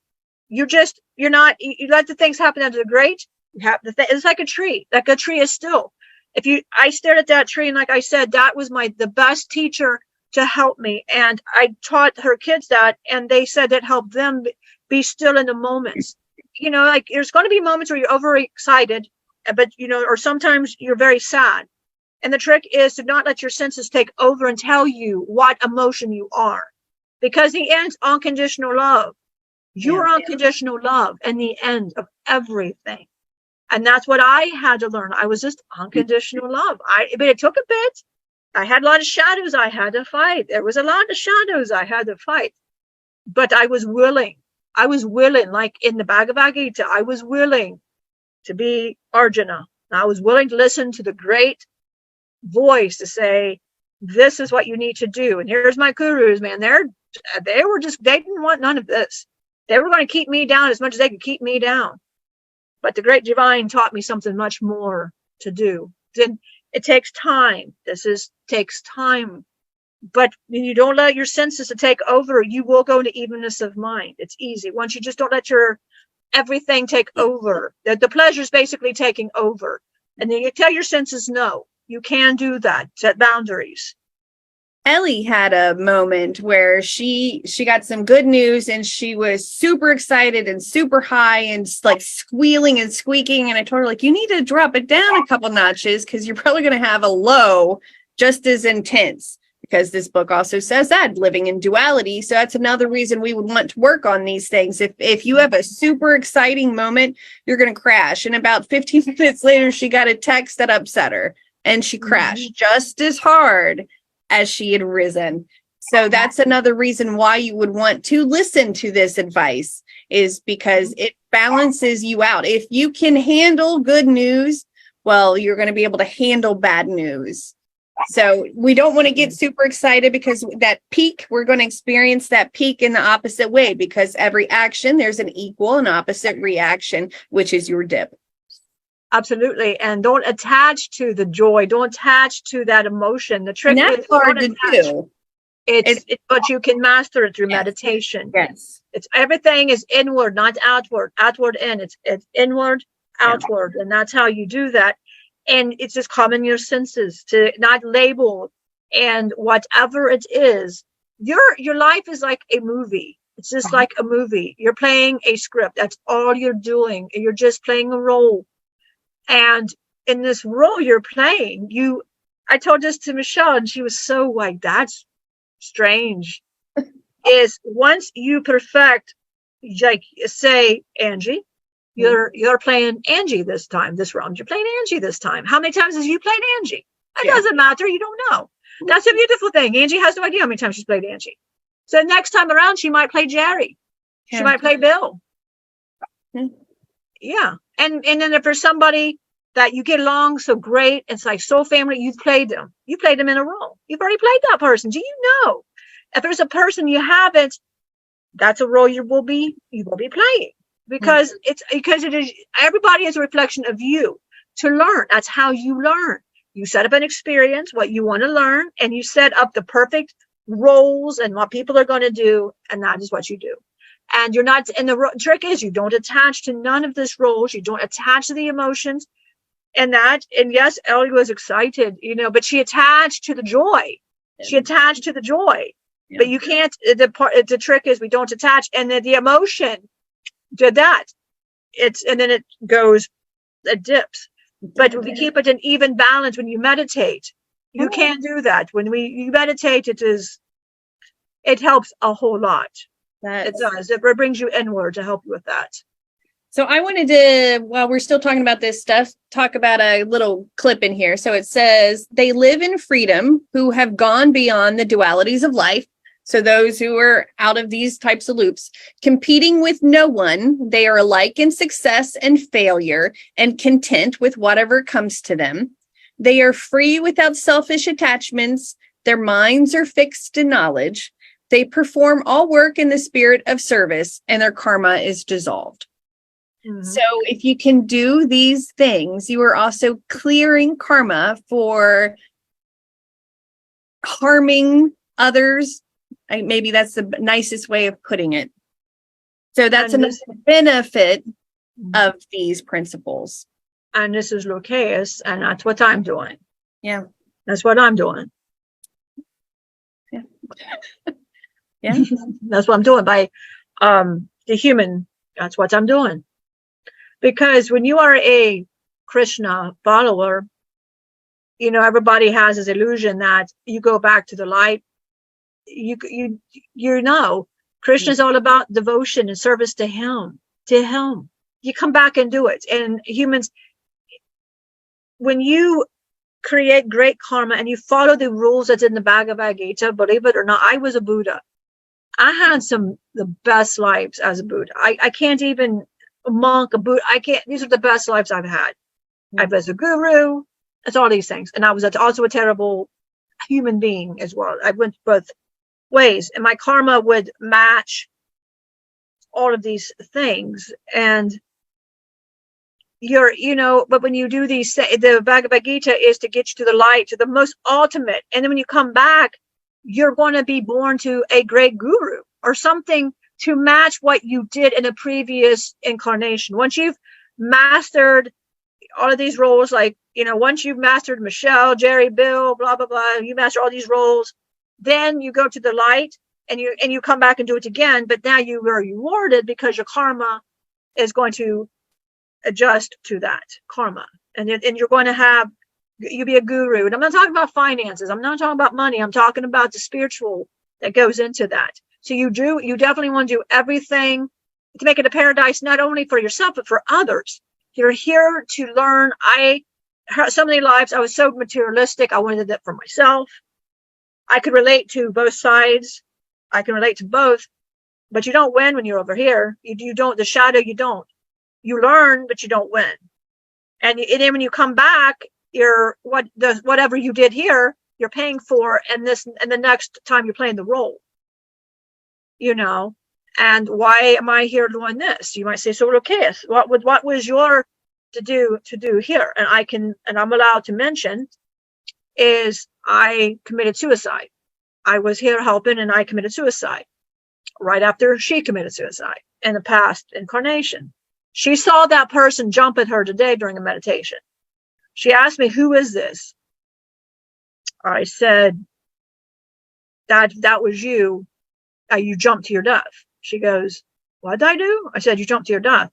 You let the things happen that are great. It's like a tree. Like a tree is still. I stared at that tree, and like I said, that was the best teacher to help me. And I taught her kids that, and they said that helped them be still in the moments. Like there's going to be moments where you're overexcited, but or sometimes you're very sad. And the trick is to not let your senses take over and tell you what emotion you are, because the end's unconditional love. You're unconditional love and the end of everything. And that's what I had to learn. I was just unconditional love. But it took a bit. I had a lot of shadows I had to fight. There was a lot of shadows I had to fight. But I was willing. Like in the Bhagavad Gita, I was willing to be Arjuna. I was willing to listen to the great voice to say, this is what you need to do. And here's my gurus, man. They didn't want none of this. They were going to keep me down as much as they could keep me down. But the great divine taught me something much more to do. Then it takes time. Takes time. But when you don't let your senses to take over, you will go into evenness of mind. It's easy. Once you just don't let everything take over, the pleasure is basically taking over. And then you tell your senses, no, you can do that. Set boundaries. Ellie had a moment where she got some good news, and she was super excited and super high and like squealing and squeaking. And I told her, like, you need to drop it down a couple notches, because you're probably going to have a low just as intense, because this book also says that living in duality. So that's another reason we would want to work on these things. If you have a super exciting moment, you're going to crash. And about 15 minutes later, she got a text that upset her, and she crashed just as hard as she had risen. So that's another reason why you would want to listen to this advice, is because it balances you out. If you can handle good news, well, you're going to be able to handle bad news. So we don't want to get super excited, because that peak, we're going to experience that peak in the opposite way, because every action, there's an equal and opposite reaction, which is your dip. Absolutely. And don't attach to the joy. Don't attach to that emotion. The trick is hard to do. But you can master it through meditation. Yes. Everything is inward, not outward. Outward in. It's inward, outward. And that's how you do that. And it's just calming your senses to not label, and whatever it is, your life is like a movie. It's just like a movie. You're playing a script. That's all you're doing. You're just playing a role. And in this role you're playing, I told this to Michelle, and she was so like, that's strange. Is once you perfect, like say Angie, you're playing Angie this time, this round. You're playing Angie this time. How many times has you played Angie? It doesn't matter. You don't know. That's a beautiful thing. Angie has no idea how many times she's played Angie. So next time around, she might play Jerry. She might play Bill. Yeah. And then if there's somebody that you get along so great, it's like so family, you've played them. You played them in a role. You've already played that person. Do you know? If there's a person you haven't, that's a role you will be playing. Because it is, everybody is a reflection of you to learn. That's how you learn. You set up an experience, what you want to learn, and you set up the perfect roles and what people are going to do, and that is what you do. And you're not, and the trick is you don't attach to none of this roles. You don't attach to the emotions and yes, Ellie was excited, but she attached to the joy. She attached to the joy, but you can't, the trick is we don't attach. And then the emotion did that. And then it dips, but we keep it in even balance. When you meditate, you can't do that. When you meditate, it helps a whole lot. It does. It brings you inward to help you with that. So I wanted to, while we're still talking about this stuff, talk about a little clip in here. So it says, they live in freedom who have gone beyond the dualities of life. So those who are out of these types of loops, competing with no one, they are alike in success and failure and content with whatever comes to them. They are free without selfish attachments. Their minds are fixed in knowledge. They perform all work in the spirit of service, and their karma is dissolved. Mm-hmm. So if you can do these things, you are also clearing karma for harming others. Maybe that's the nicest way of putting it. So that's another benefit of these principles. And this is Lucius, and that's what I'm doing. Yeah. That's what I'm doing. Yeah. Yeah. That's what I'm doing by the human. That's what I'm doing. Because when you are a Krishna follower, you know, everybody has this illusion that you go back to the light. You know, Krishna is all about devotion and service to him. You come back and do it. And humans, when you create great karma and you follow the rules that's in the Bhagavad Gita, believe it or not, I was a Buddha. I had the best lives as a Buddha. I can't even a monk, a Buddha. These are the best lives I've had. I was a guru. It's all these things. And I was also a terrible human being as well. I went both ways, and my karma would match all of these things. And but when you do these, the Bhagavad Gita is to get you to the light, to the most ultimate. And then when you come back, you're going to be born to a great guru or something to match what you did in a previous incarnation. Once you've mastered all of these roles, like, once you've mastered Michelle, Jerry, Bill, blah, blah, blah, you master all these roles, then you go to the light and you come back and do it again. But now you are rewarded because your karma is going to adjust to that karma. And you're going to you'll be a guru. And I'm not talking about finances. I'm not talking about money. I'm talking about the spiritual that goes into that. So you definitely want to do everything to make it a paradise, not only for yourself, but for others. You're here to learn. So many lives, I was so materialistic. I wanted that for myself. I could relate to both sides. I can relate to both, but you don't win when you're over here. You don't, the shadow, you don't. You learn, but you don't win. And then when you come back, whatever you did here, you're paying for, and the next time you're playing the role. And why am I here doing this? You might say, so okay, what was your to do here? And I'm allowed to mention is I committed suicide. I was here helping, and I committed suicide right after she committed suicide in the past incarnation. She saw that person jump at her today during a meditation. She asked me, who is this? I said, that was you. You jumped to your death. She goes, what did I do? I said, you jumped to your death.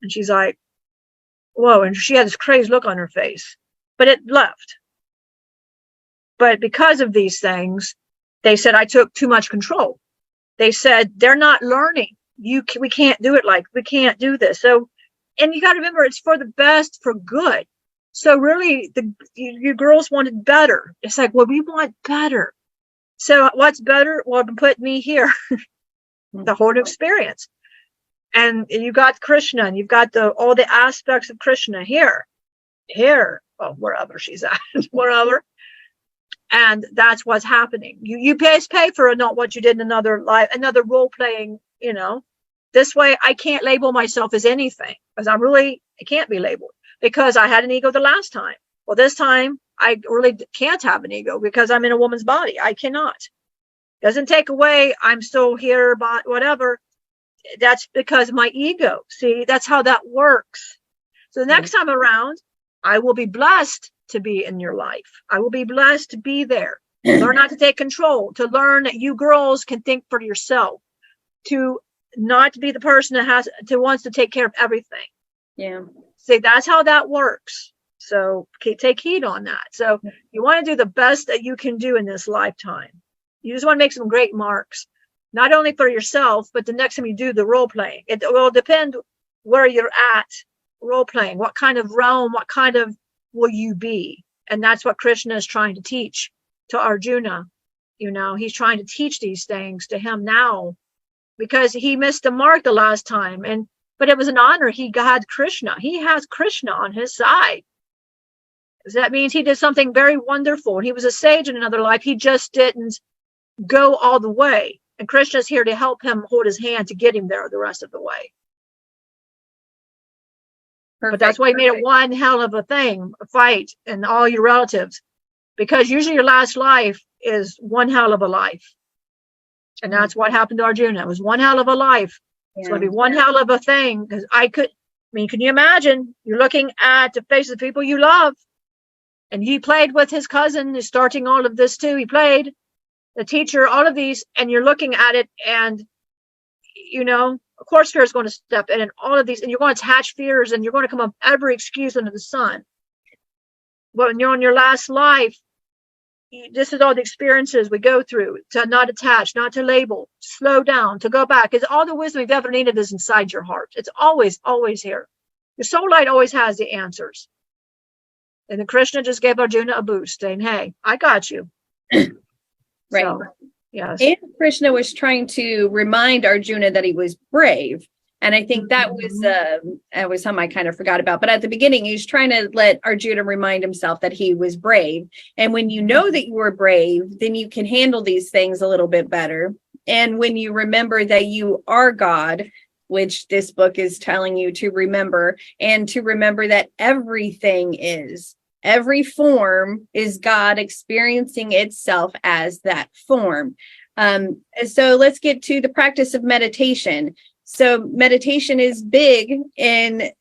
And she's like, whoa. And she had this crazy look on her face, but it left. But because of these things, they said I took too much control. They said, they're not learning. We can't do it, we can't do this. So, and you got to remember, it's for the best, for good. So really, you girls wanted better. It's like, well, we want better. So what's better? Well, put me here, the whole experience. And you got Krishna, and you've got all the aspects of Krishna here, well, wherever she's at, wherever. And that's what's happening. You pay for not what you did in another life, another role playing, This way, I can't label myself as anything, because I can't be labeled, because I had an ego the last time. Well, this time I really can't have an ego because I'm in a woman's body. I cannot. Doesn't take away, I'm still here, but whatever. That's because of my ego. See, that's how that works. So the next time around, I will be blessed to be in your life. I will be blessed to be there. Learn not to take control, to learn that you girls can think for yourself, to not be the person that wants to take care of everything. Yeah. See, that's how that works. So take heed on that. So you want to do the best that you can do in this lifetime. You just want to make some great marks, not only for yourself, but the next time you do the role playing. It will depend where you're at role playing, what kind of realm, what kind of will you be? And that's what Krishna is trying to teach to Arjuna. You know, he's trying to teach these things to him now because he missed the mark the last time. But it was an honor. He had Krishna. He has Krishna on his side. So that means he did something very wonderful. He was a sage in another life. He just didn't go all the way. And Krishna's here to help him hold his hand to get him there the rest of the way. But that's why he made it one hell of a thing, a fight, and all your relatives. Because usually your last life is one hell of a life. And that's what happened to Arjuna. It was one hell of a life. It's going to be one hell of a thing. Because can you imagine? You're looking at the faces of people you love. And he played with his cousin, is starting all of this too. He played the teacher, all of these, and you're looking at it, and you know, of course, fear is going to step in, and all of these, and you're going to attach fears, and you're going to come up with every excuse under the sun. But when you're on your last life, this is all the experiences we go through: to not attach, not to label, slow down, to go back. It's all the wisdom you've ever needed is inside your heart. It's always, always here. Your soul light always has the answers. And then Krishna just gave Arjuna a boost, saying, "Hey, I got you." Right. So, yes. And Krishna was trying to remind Arjuna that he was brave. And I think that was something I kind of forgot about. But at the beginning, he was trying to let Arjuna remind himself that he was brave. And when you know that you are brave, then you can handle these things a little bit better. And when you remember that you are God, which this book is telling you to remember, and to remember that everything is. Every form is God experiencing itself as that form. So let's get to the practice of meditation. So meditation is big in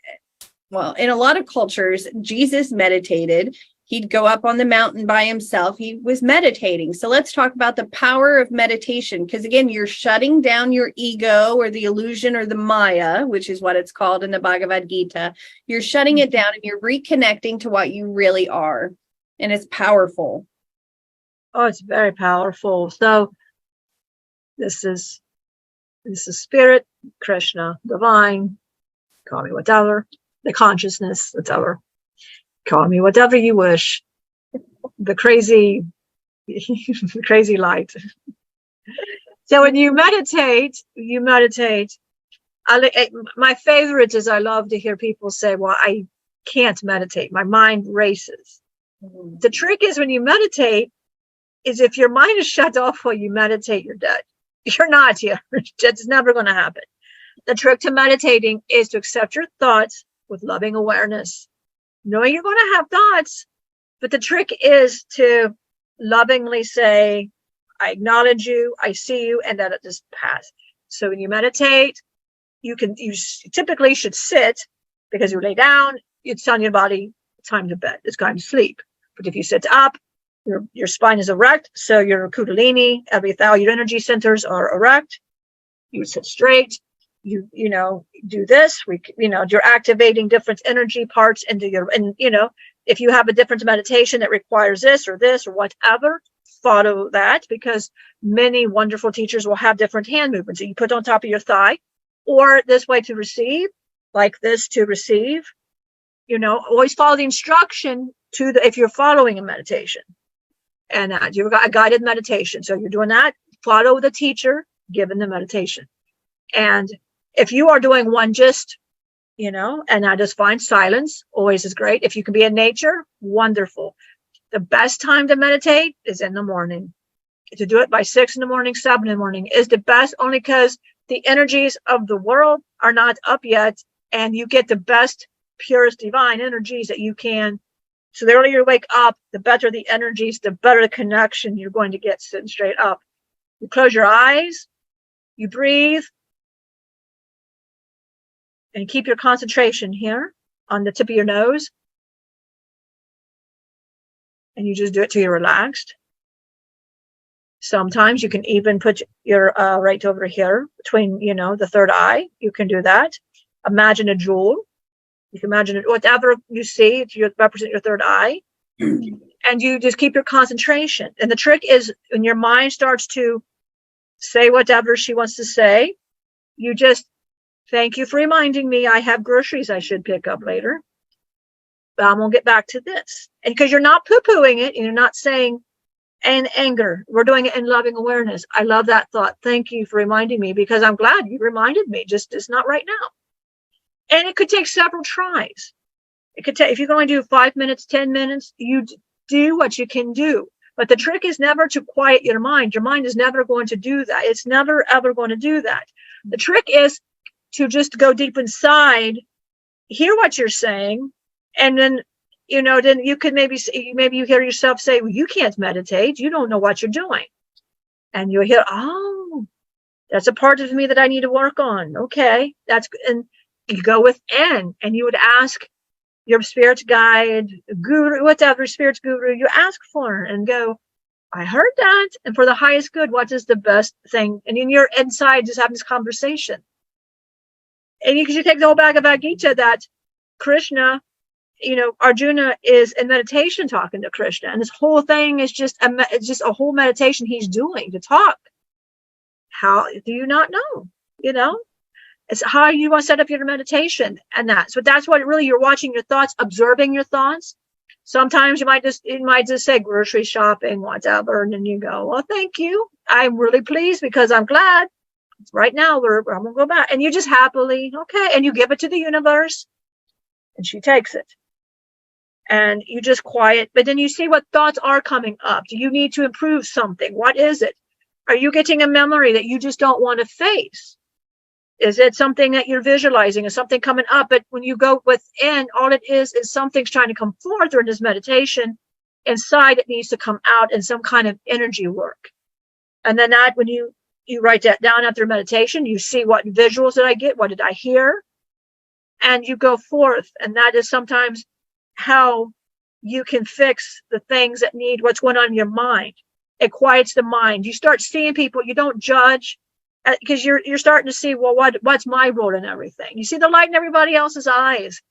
a lot of cultures. Jesus meditated. He'd go up on the mountain by himself. He was meditating. So let's talk about the power of meditation. Because again, you're shutting down your ego or the illusion or the Maya, which is what it's called in the Bhagavad Gita. You're shutting it down and you're reconnecting to what you really are. And it's powerful. Oh, it's very powerful. So this is spirit, Krishna, divine, call me whatever, the consciousness, whatever. Call me whatever you wish. The crazy light. So when you meditate. My favorite is I love to hear people say, "Well, I can't meditate. My mind races." Mm-hmm. The trick is when you meditate, is if your mind is shut off while you meditate, you're dead. You're not here. It's never going to happen. The trick to meditating is to accept your thoughts with loving awareness. Knowing you're going to have thoughts, but the trick is to lovingly say, "I acknowledge you, I see you," and that it just pass. So when you meditate, you typically should sit, because you lay down, you tell your body it's time to bed, it's time to sleep. But if you sit up, your spine is erect, so your kundalini, all your energy centers are erect. You sit straight. You do this, you're activating different energy parts into if you have a different meditation that requires this or whatever, follow that, because many wonderful teachers will have different hand movements that you put on top of your thigh, or this way to receive, like this to receive. Always follow the instruction if you're following a meditation, and you've got a guided meditation. So you're doing that, follow the teacher given the meditation. And if you are doing one and that is fine, silence always is great. If you can be in nature, wonderful. The best time to meditate is in the morning. To do it by 6 in the morning, 7 in the morning is the best, only because the energies of the world are not up yet, and you get the best, purest divine energies that you can. So the earlier you wake up, the better the energies, the better the connection you're going to get sitting straight up. You close your eyes, you breathe, and keep your concentration here on the tip of your nose. And you just do it till you're relaxed. Sometimes you can even put your right over here between, the third eye. You can do that. Imagine a jewel. You can imagine whatever you see, if you represent your third eye. And and you just keep your concentration. And the trick is when your mind starts to say whatever she wants to say, you just, thank you for reminding me I have groceries I should pick up later. But I'm going to get back to this. And because you're not poo-pooing it, and you're not saying in anger, we're doing it in loving awareness. I love that thought. Thank you for reminding me, because I'm glad you reminded me. Just it's not right now. And it could take several tries. It could take, if you're going to do 5 minutes, 10 minutes, you do what you can do. But the trick is never to quiet your mind. Your mind is never going to do that. It's never, ever going to do that. The trick is to just go deep inside, hear what you're saying, and then, then you could maybe you hear yourself say, well, you can't meditate. You don't know what you're doing. And you'll hear, oh, that's a part of me that I need to work on. Okay. And you go within, and you would ask your spirit guide, guru, whatever spirit guru you ask for, and go, I heard that. And for the highest good, what is the best thing? And then you're inside just having this conversation. And because you take the whole Bhagavad Gita that Krishna, Arjuna is in meditation talking to Krishna. And this whole thing is just a whole meditation he's doing to talk. How do you not know? It's how you want to set up your meditation and that. So that's what really you're watching your thoughts, observing your thoughts. Sometimes you might just say grocery shopping, whatever. And then you go, well, thank you. I'm really pleased because I'm glad. Right now, I'm going to go back. And you just happily, okay. And you give it to the universe, and she takes it. And you just quiet. But then you see what thoughts are coming up. Do you need to improve something? What is it? Are you getting a memory that you just don't want to face? Is it something that you're visualizing? Is something coming up? But when you go within, all it is something's trying to come forth during this meditation. Inside, it needs to come out in some kind of energy work. And then that, when you write that down after meditation, you see what visuals did I get? What did I hear? And you go forth. And that is sometimes how you can fix the things that need what's going on in your mind. It quiets the mind. You start seeing people, you don't judge, because you're starting to see, well, what's my role in everything? You see the light in everybody else's eyes,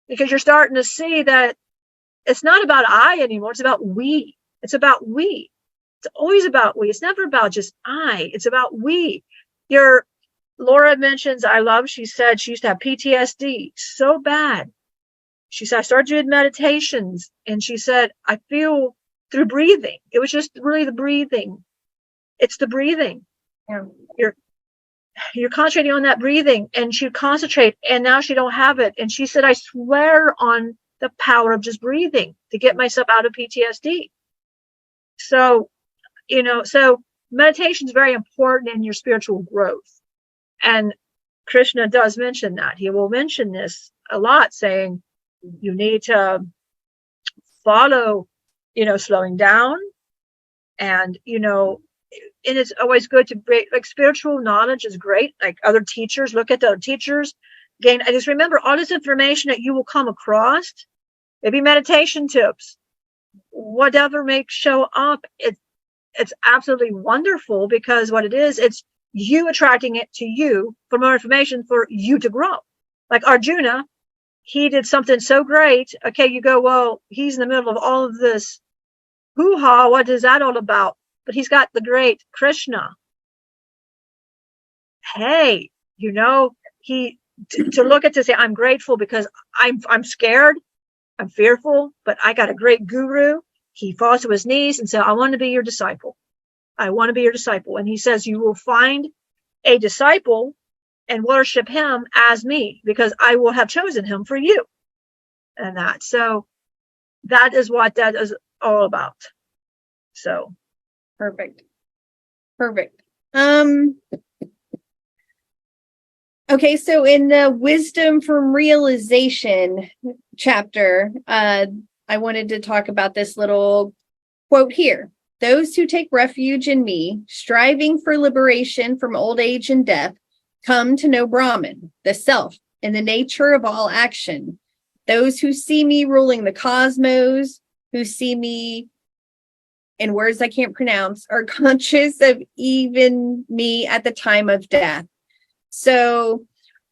because you're starting to see that it's not about I anymore. It's about we. It's about we. It's always about we. It's never about just I. It's about we. Laura mentions, she said she used to have PTSD so bad. She said, I started doing meditations, and she said, I feel through breathing. It was just really the breathing. It's the breathing. Yeah. You're concentrating on that breathing, and she'd concentrate, and now she don't have it. And she said, I swear on the power of just breathing to get myself out of PTSD. So, so meditation is very important in your spiritual growth. And Krishna does mention that. He will mention this a lot, saying you need to follow, slowing down. And, and it's always good to like spiritual knowledge is great. Like other teachers, look at the other teachers. Again, I just remember all this information that you will come across, maybe meditation tips, whatever may show up. It's absolutely wonderful, because what it is, it's you attracting it to you for more information for you to grow. Like Arjuna, he did something so great. Okay, you go, well, he's in the middle of all of this hoo-ha. What is that all about? But he's got the great Krishna. Hey, to look at to say, I'm grateful because I'm scared, I'm fearful, but I got a great guru. He falls to his knees and said, I want to be your disciple. I want to be your disciple. And he says, you will find a disciple and worship him as me, because I will have chosen him for you. And so that is what that is all about. So. Perfect. Okay, so in the Wisdom from Realization chapter, I wanted to talk about this little quote here. Those who take refuge in me, striving for liberation from old age and death, come to know Brahman, the self, and the nature of all action. Those who see me ruling the cosmos, who see me in words I can't pronounce, are conscious of even me at the time of death. So,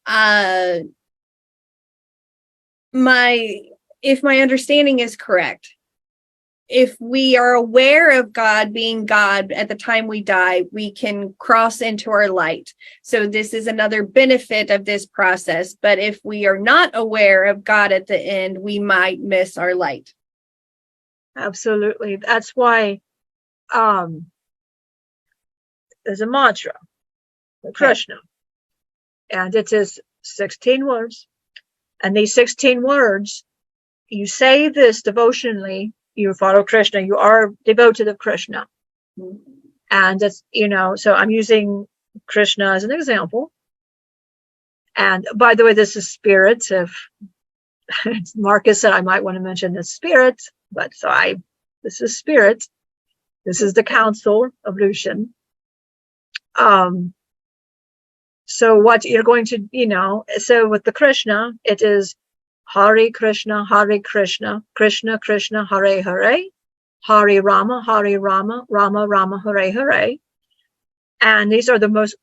if my understanding is correct, if we are aware of God being God at the time we die, we can cross into our light. So this is another benefit of this process. But if we are not aware of God at the end, we might miss our light. Absolutely. That's why there's a mantra for Krishna. And it is 16 words. And these 16 words, you say this devotionally, you follow Krishna, you are devoted of Krishna. And it's, so I'm using Krishna as an example. And by the way, this is spirit. If Markus said I might want to mention the spirit, but this is spirit. This is the Counsel of Lucian. So what you're going to, so with the Krishna, it is Hare Krishna, Krishna Krishna, Hare Hare, Hare Rama, Rama Rama, Hare Hare. And these are the most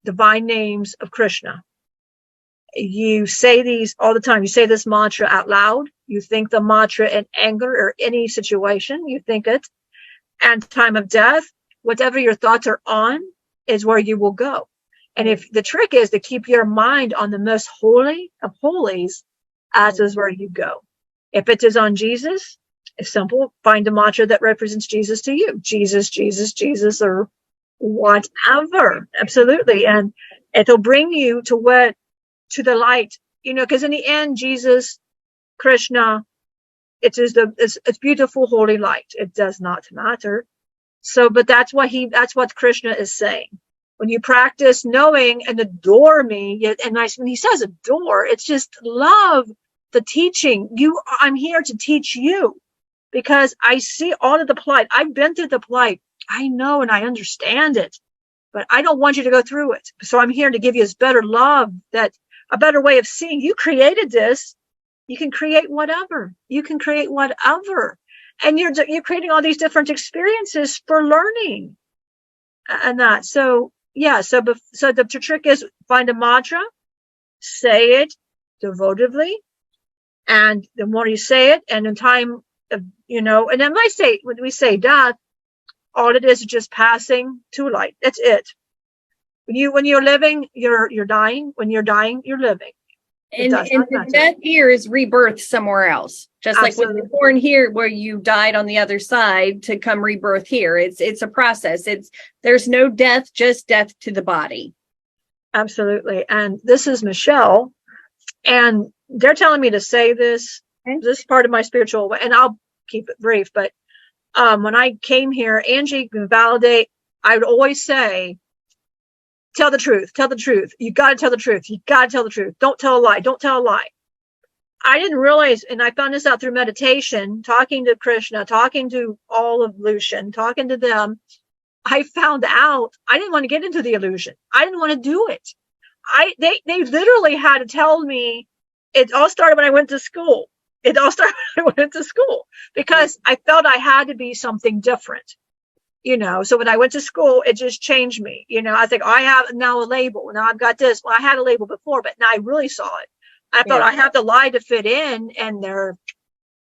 divine names of Krishna. You say these all the time. You say this mantra out loud. You think the mantra in anger or any situation. You think it. And time of death, whatever your thoughts are on is where you will go. And if the trick is to keep your mind on the most holy of holies, as is where you go. If it is on Jesus, it's simple. Find a mantra that represents Jesus to you. Jesus, Jesus, Jesus, or whatever. Absolutely. And it'll bring you to the light, because in the end, Jesus, Krishna, it's beautiful, holy light. It does not matter. So, but that's what Krishna is saying. When you practice knowing and adore me, and when he says adore, it's just love the teaching. I'm here to teach you because I see all of the plight. I've been through the plight. I know and I understand it, but I don't want you to go through it. So I'm here to give you this better love, that a better way of seeing. You created this. You can create whatever. And you're creating all these different experiences for learning and that. So yeah, so the trick is find a mantra, say it devotedly, and the more you say it, and in time of, and then when we say death, all it is just passing to light. That's it. When you're living, you're dying. When you're dying, you're living. And the death here is rebirth somewhere else. Just Absolutely. Like when you're born here, where you died on the other side to come rebirth here. It's a process. There's no death, just death to the body. Absolutely. And this is Michelle. And they're telling me to say this. Okay. This is part of my spiritual way. And I'll keep it brief. But when I came here, Angie can validate. I would always say, tell the truth. You got to tell the truth. Don't tell a lie. I didn't realize, and I found this out through meditation, talking to Krishna, talking to all of Lucian, talking to them. I found out I didn't want to get into the illusion. I didn't want to do it. They literally had to tell me. It all started when I went to school. Because I felt I had to be something different. So when I went to school, it just changed me. I think I have now a label. Now I've got this. Well, I had a label before, but now I really saw it. I thought I have to lie to fit in, and there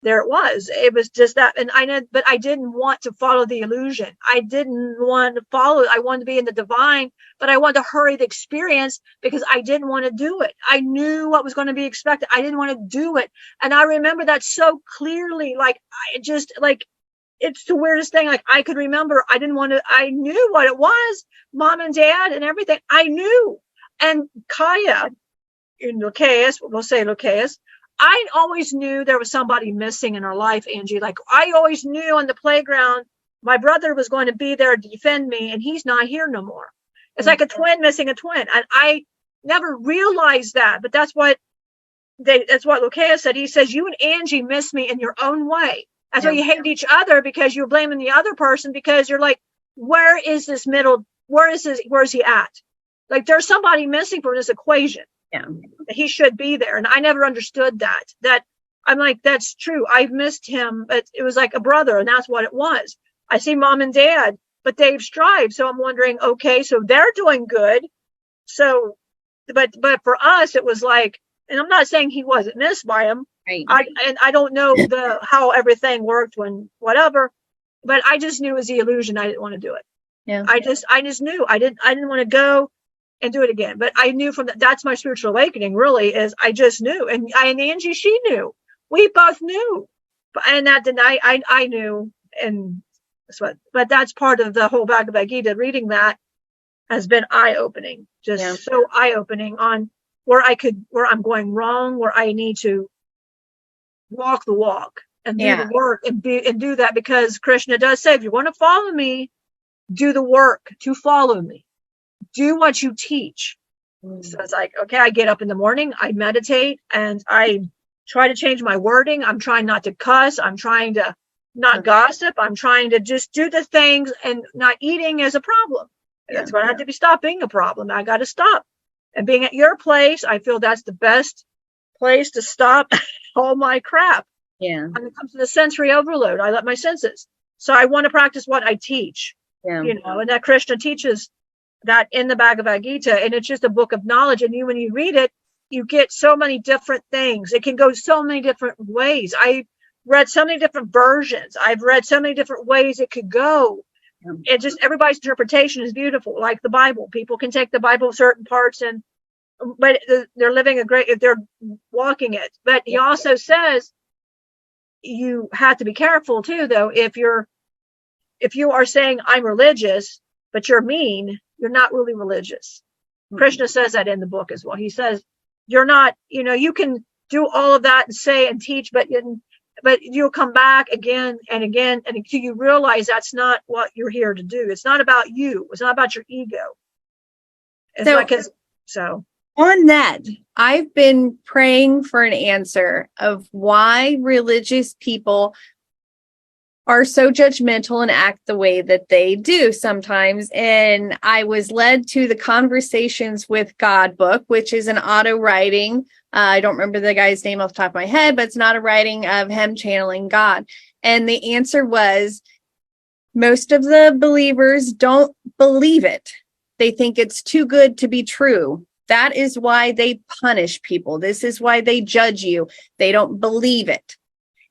it was. It was just that, but I didn't want to follow the illusion. I didn't want to follow. I wanted to be in the divine, but I wanted to hurry the experience because I didn't want to do it. I knew what was going to be expected. I didn't want to do it, and I remember that so clearly. It's the weirdest thing. Like I could remember, I knew what it was, mom and dad and everything. I knew. And Kaya, in Lucaeus, we'll say Lucaeus, I always knew there was somebody missing in our life, Angie. Like I always knew on the playground, my brother was going to be there to defend me, and he's not here no more. It's like a twin missing a twin. And I never realized that, but that's what Lucaeus said. He says, you and Angie miss me in your own way. That's why you hate each other, because you're blaming the other person, because you're like, where is this middle? Where is he at? Like there's somebody missing from this equation. Yeah. He should be there. And I never understood that I'm like, that's true. I've missed him, but it was like a brother, and that's what it was. I see mom and dad, but they've strived. So I'm wondering, okay, so they're doing good. So, but for us, it was like, and I'm not saying he wasn't missed by him, Right. I don't know how everything worked when whatever, but I just knew it was the illusion. I didn't want to do it. Yeah. I just knew I didn't want to go and do it again. But I knew that's my spiritual awakening really is I just knew. And Angie, she knew. We both knew. And that I knew. And but that's part of the whole Bhagavad Gita. Reading that has been eye-opening, just so eye-opening on where I'm going wrong, where I need to walk the walk and do the work and do that, because Krishna does say, if you want to follow me, do the work to follow me. Do what you teach. So it's like, okay, I get up in the morning, I meditate, and I try to change my wording. I'm trying not to cuss. I'm trying to not gossip. I'm trying to just do the things, and not eating is a problem. That's why I have to stop being a problem. I got to stop. And being at your place, I feel that's the best place to stop all my crap. Yeah. When it comes to the sensory overload, I let my senses. So I want to practice what I teach. Yeah. And that Krishna teaches that in the Bhagavad Gita, and it's just a book of knowledge. And when you read it, you get so many different things. It can go so many different ways. I read so many different versions. I've read so many different ways it could go. It just, everybody's interpretation is beautiful. Like the Bible, people can take the Bible certain parts but they're living if they're walking it. But he also says you have to be careful too, though. If you are saying I'm religious, but you're mean, you're not really religious. Mm-hmm. Krishna says that in the book as well. He says you're not, you can do all of that and say and teach, but you'll come back again and again, and until you realize that's not what you're here to do. It's not about you. It's not about your ego. So on that, I've been praying for an answer of why religious people are so judgmental and act the way that they do sometimes. And I was led to the Conversations with God book, which is an auto writing. I don't remember the guy's name off the top of my head, but it's not a writing of him channeling God. And the answer was, most of the believers don't believe it. They think it's too good to be true. That is why they punish people. This is why they judge you. They don't believe it.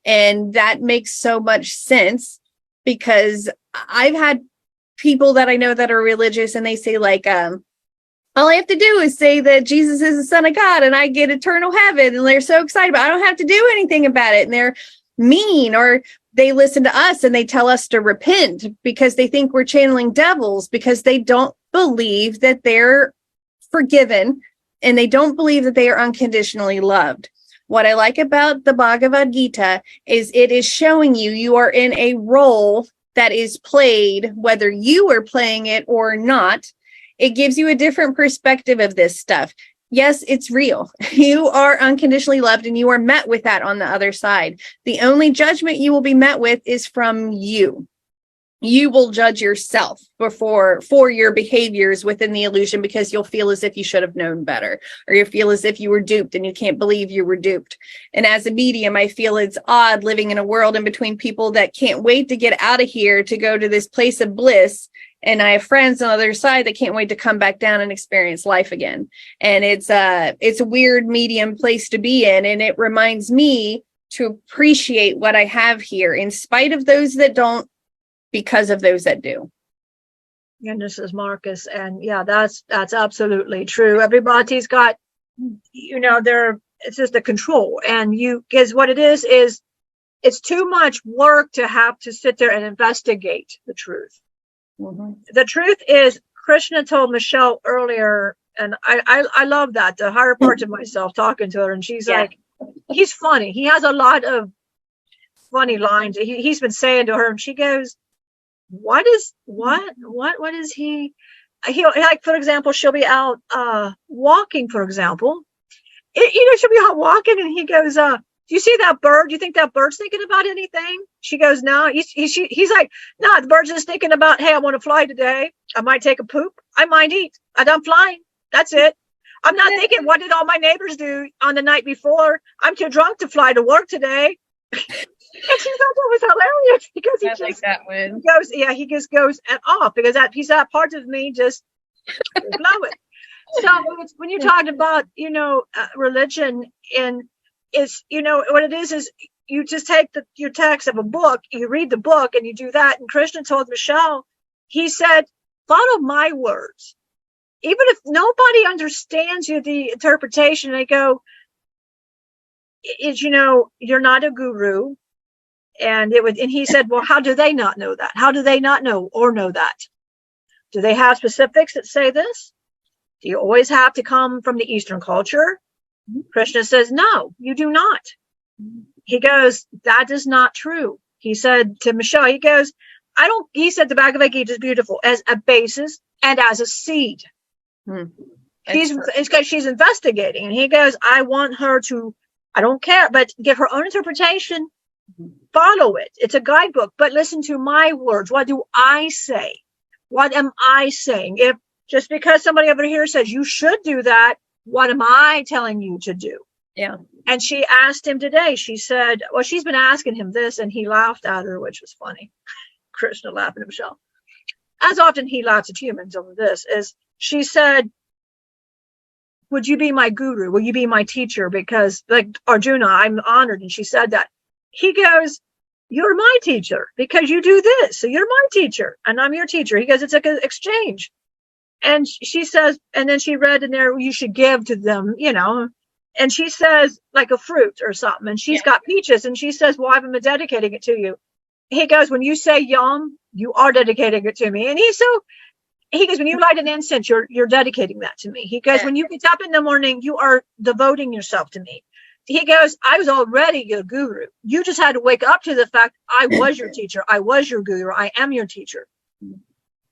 And that makes so much sense, because I've had people that I know that are religious, and they say like, all I have to do is say that Jesus is the Son of God and I get eternal heaven. And they're so excited, but I don't have to do anything about it. And they're mean, or they listen to us and they tell us to repent because they think we're channeling devils, because they don't believe that they're forgiven, and they don't believe that they are unconditionally loved. What I like about the Bhagavad Gita is it is showing you are in a role that is played, whether you are playing it or not. It gives you a different perspective of this stuff. Yes, it's real. You are unconditionally loved, and you are met with that on the other side. The only judgment you will be met with is from you. You will judge yourself for your behaviors within the illusion, because you'll feel as if you should have known better, or you feel as if you were duped and you can't believe you were duped. And as a medium, I feel it's odd living in a world in between people that can't wait to get out of here to go to this place of bliss. And I have friends on the other side that can't wait to come back down and experience life again. And it's a weird medium place to be in. And it reminds me to appreciate what I have here, in spite of those that don't, because of those that do. And this is Markus. And yeah, that's absolutely true. Everybody's got, it's just a control. And because what it is it's too much work to have to sit there and investigate the truth. Mm-hmm. The truth is, Krishna told Michelle earlier, and I love that, the higher parts of myself talking to her, and she's like, he's funny. He has a lot of funny lines. He's been saying to her, and she goes, what is he like, for example, she'll be out walking, for example. She'll be out walking, and he goes, do you see that bird? Do you think that bird's thinking about anything? She goes, no. He's like, no, the bird's just thinking about, hey, I want to fly today. I might take a poop. I might eat. And I'm flying. That's it. I'm not thinking, what did all my neighbors do on the night before? I'm too drunk to fly to work today. And she thought that was hilarious, because he just goes off, because that part of me just flowing. So when you talked about, religion, and is, what it is you just take your text of a book, you read the book, and you do that. And Krishna told Michelle, he said, follow my words. Even if nobody understands you, the interpretation, they go, you're not a guru. And he said, well, how do they not know that? How do they not know that? Do they have specifics that say this? Do you always have to come from the Eastern culture? Krishna says, no, you do not. He goes, that is not true. He said to Michelle, he said the Bhagavad Gita is beautiful as a basis and as a seed. She's investigating. And he goes, I want her to, I don't care, but give her own interpretation. Follow it. It's a guidebook, but listen to my words. What do I say? What am I saying? If just because somebody over here says you should do that, what am I telling you to do? Yeah. And she asked him today, she said, well, she's been asking him this, and he laughed at her, which was funny. Krishna laughing at himself. As often he laughs at humans over this, is she said, would you be my guru? Will you be my teacher? Because like Arjuna, I'm honored. And she said that. He goes, you're my teacher because you do this. So you're my teacher and I'm your teacher. He goes, it's like an exchange. And she says, and then she read in there, you should give to them, and she says like a fruit or something. And she's got peaches. And she says, well, I've been dedicating it to you. He goes, when you say yum, you are dedicating it to me. And he goes, when you light an incense, you're dedicating that to me. He goes, when you get up in the morning, you are devoting yourself to me. He goes, I was already your guru. You just had to wake up to the fact I was your teacher. I was your guru. I am your teacher.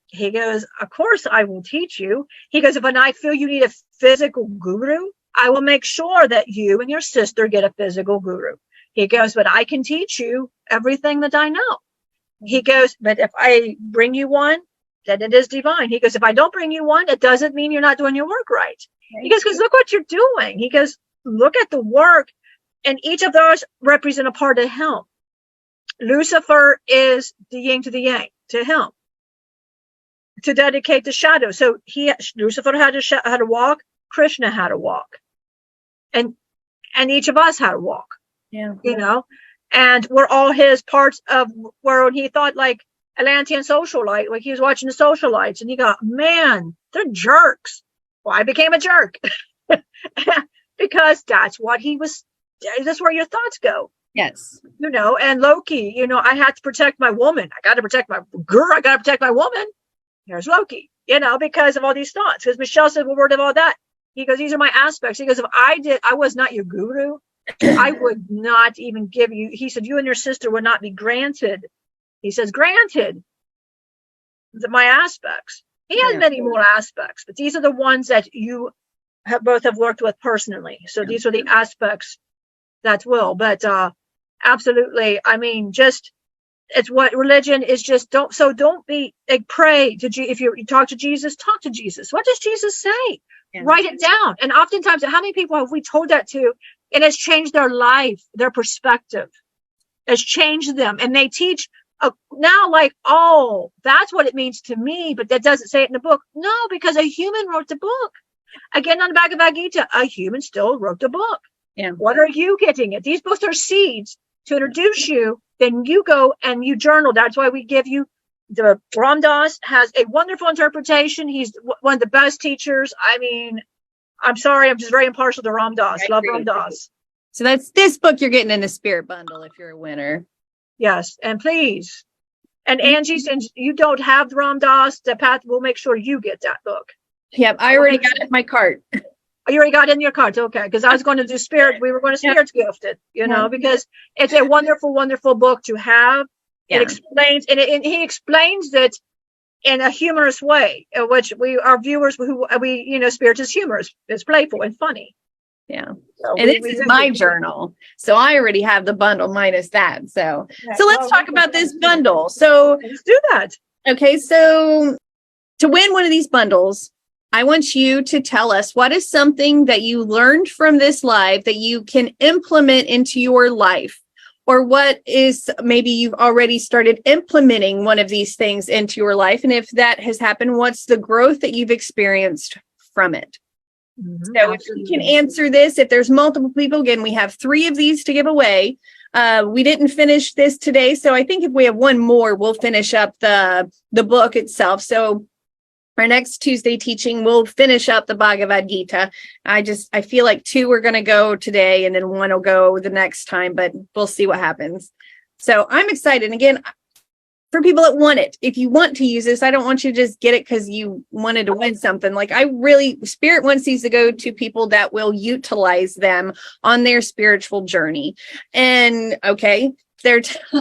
He goes, of course I will teach you. He goes, when I feel you need a physical guru, I will make sure that you and your sister get a physical guru. He goes, but I can teach you everything that I know. He goes, but if I bring you one, then it is divine. He goes, if I don't bring you one, it doesn't mean you're not doing your work right. He goes, because look what you're doing. He goes, look at the work, and each of those represent a part of him. Lucifer is the yin to the yang to him, to dedicate the shadow. So Lucifer had to walk. Krishna had to walk, and each of us had to walk. Yeah, and we're all his parts of where he thought like Atlantean socialite, like he was watching the socialites, and he got, man, they're jerks. Well, I became a jerk. Because that's what that's where your thoughts go. Yes. And Loki, I had to protect my woman. I got to protect my girl. I got to protect my woman. Here's Loki, because of all these thoughts. Because Michelle said, well, word of all that. He goes, these are my aspects. He goes, if I was not your guru, I would not even give you, he said, you and your sister would not be granted. He says, granted my aspects. He has many more aspects, but these are the ones that you both have worked with personally. So these are the aspects that will, but absolutely. I mean, it's what religion is. Just don't be pray to if you talk to Jesus, talk to Jesus. What does Jesus say? Yeah. Write it down. And oftentimes, how many people have we told that to? And it's changed their life, their perspective has changed them. And they teach now like, oh, that's what it means to me, but that doesn't say it in the book. No, because a human wrote the book. Again, on the Bhagavad Gita, a human still wrote the book. Yeah. What are you getting at? These books are seeds to introduce you. Then you go and you journal. That's why we give you the Ram Dass has a wonderful interpretation. He's one of the best teachers. I mean, I'm sorry, I'm just very impartial to Ram Dass. Love Ram Dass. So that's this book you're getting in the spirit bundle if you're a winner. Yes, and please. And Angie, since you don't have the Ram Dass, the path, we'll make sure you get that book. Yep, I already got it in my cart. Oh, you already got it in your cart, okay? Because I was going to do spirit. We were going to spirits gift it, because it's a wonderful, wonderful book to have. Yeah. It explains, and he explains it in a humorous way, which our viewers spirit is humorous. It's playful and funny. Yeah, so and this is my journal, so I already have the bundle minus that. So let's talk about this bundle. So let's do that. Okay, so to win one of these bundles, I want you to tell us what is something that you learned from this live that you can implement into your life, or what is maybe you've already started implementing one of these things into your life. And if that has happened, what's the growth that you've experienced from it? So if you can answer this, if there's multiple people, again, we have 3 of these to give away. We didn't finish this today, so I think if we have one more, we'll finish up the book itself. So our next Tuesday teaching, we'll finish up the Bhagavad Gita. I feel like 2 are going to go today, and then 1 will go the next time, but we'll see what happens. So I'm excited. And again, for people that want it, if you want to use this, I don't want you to just get it because you wanted to win something. Like, Spirit wants these to go to people that will utilize them on their spiritual journey. And okay,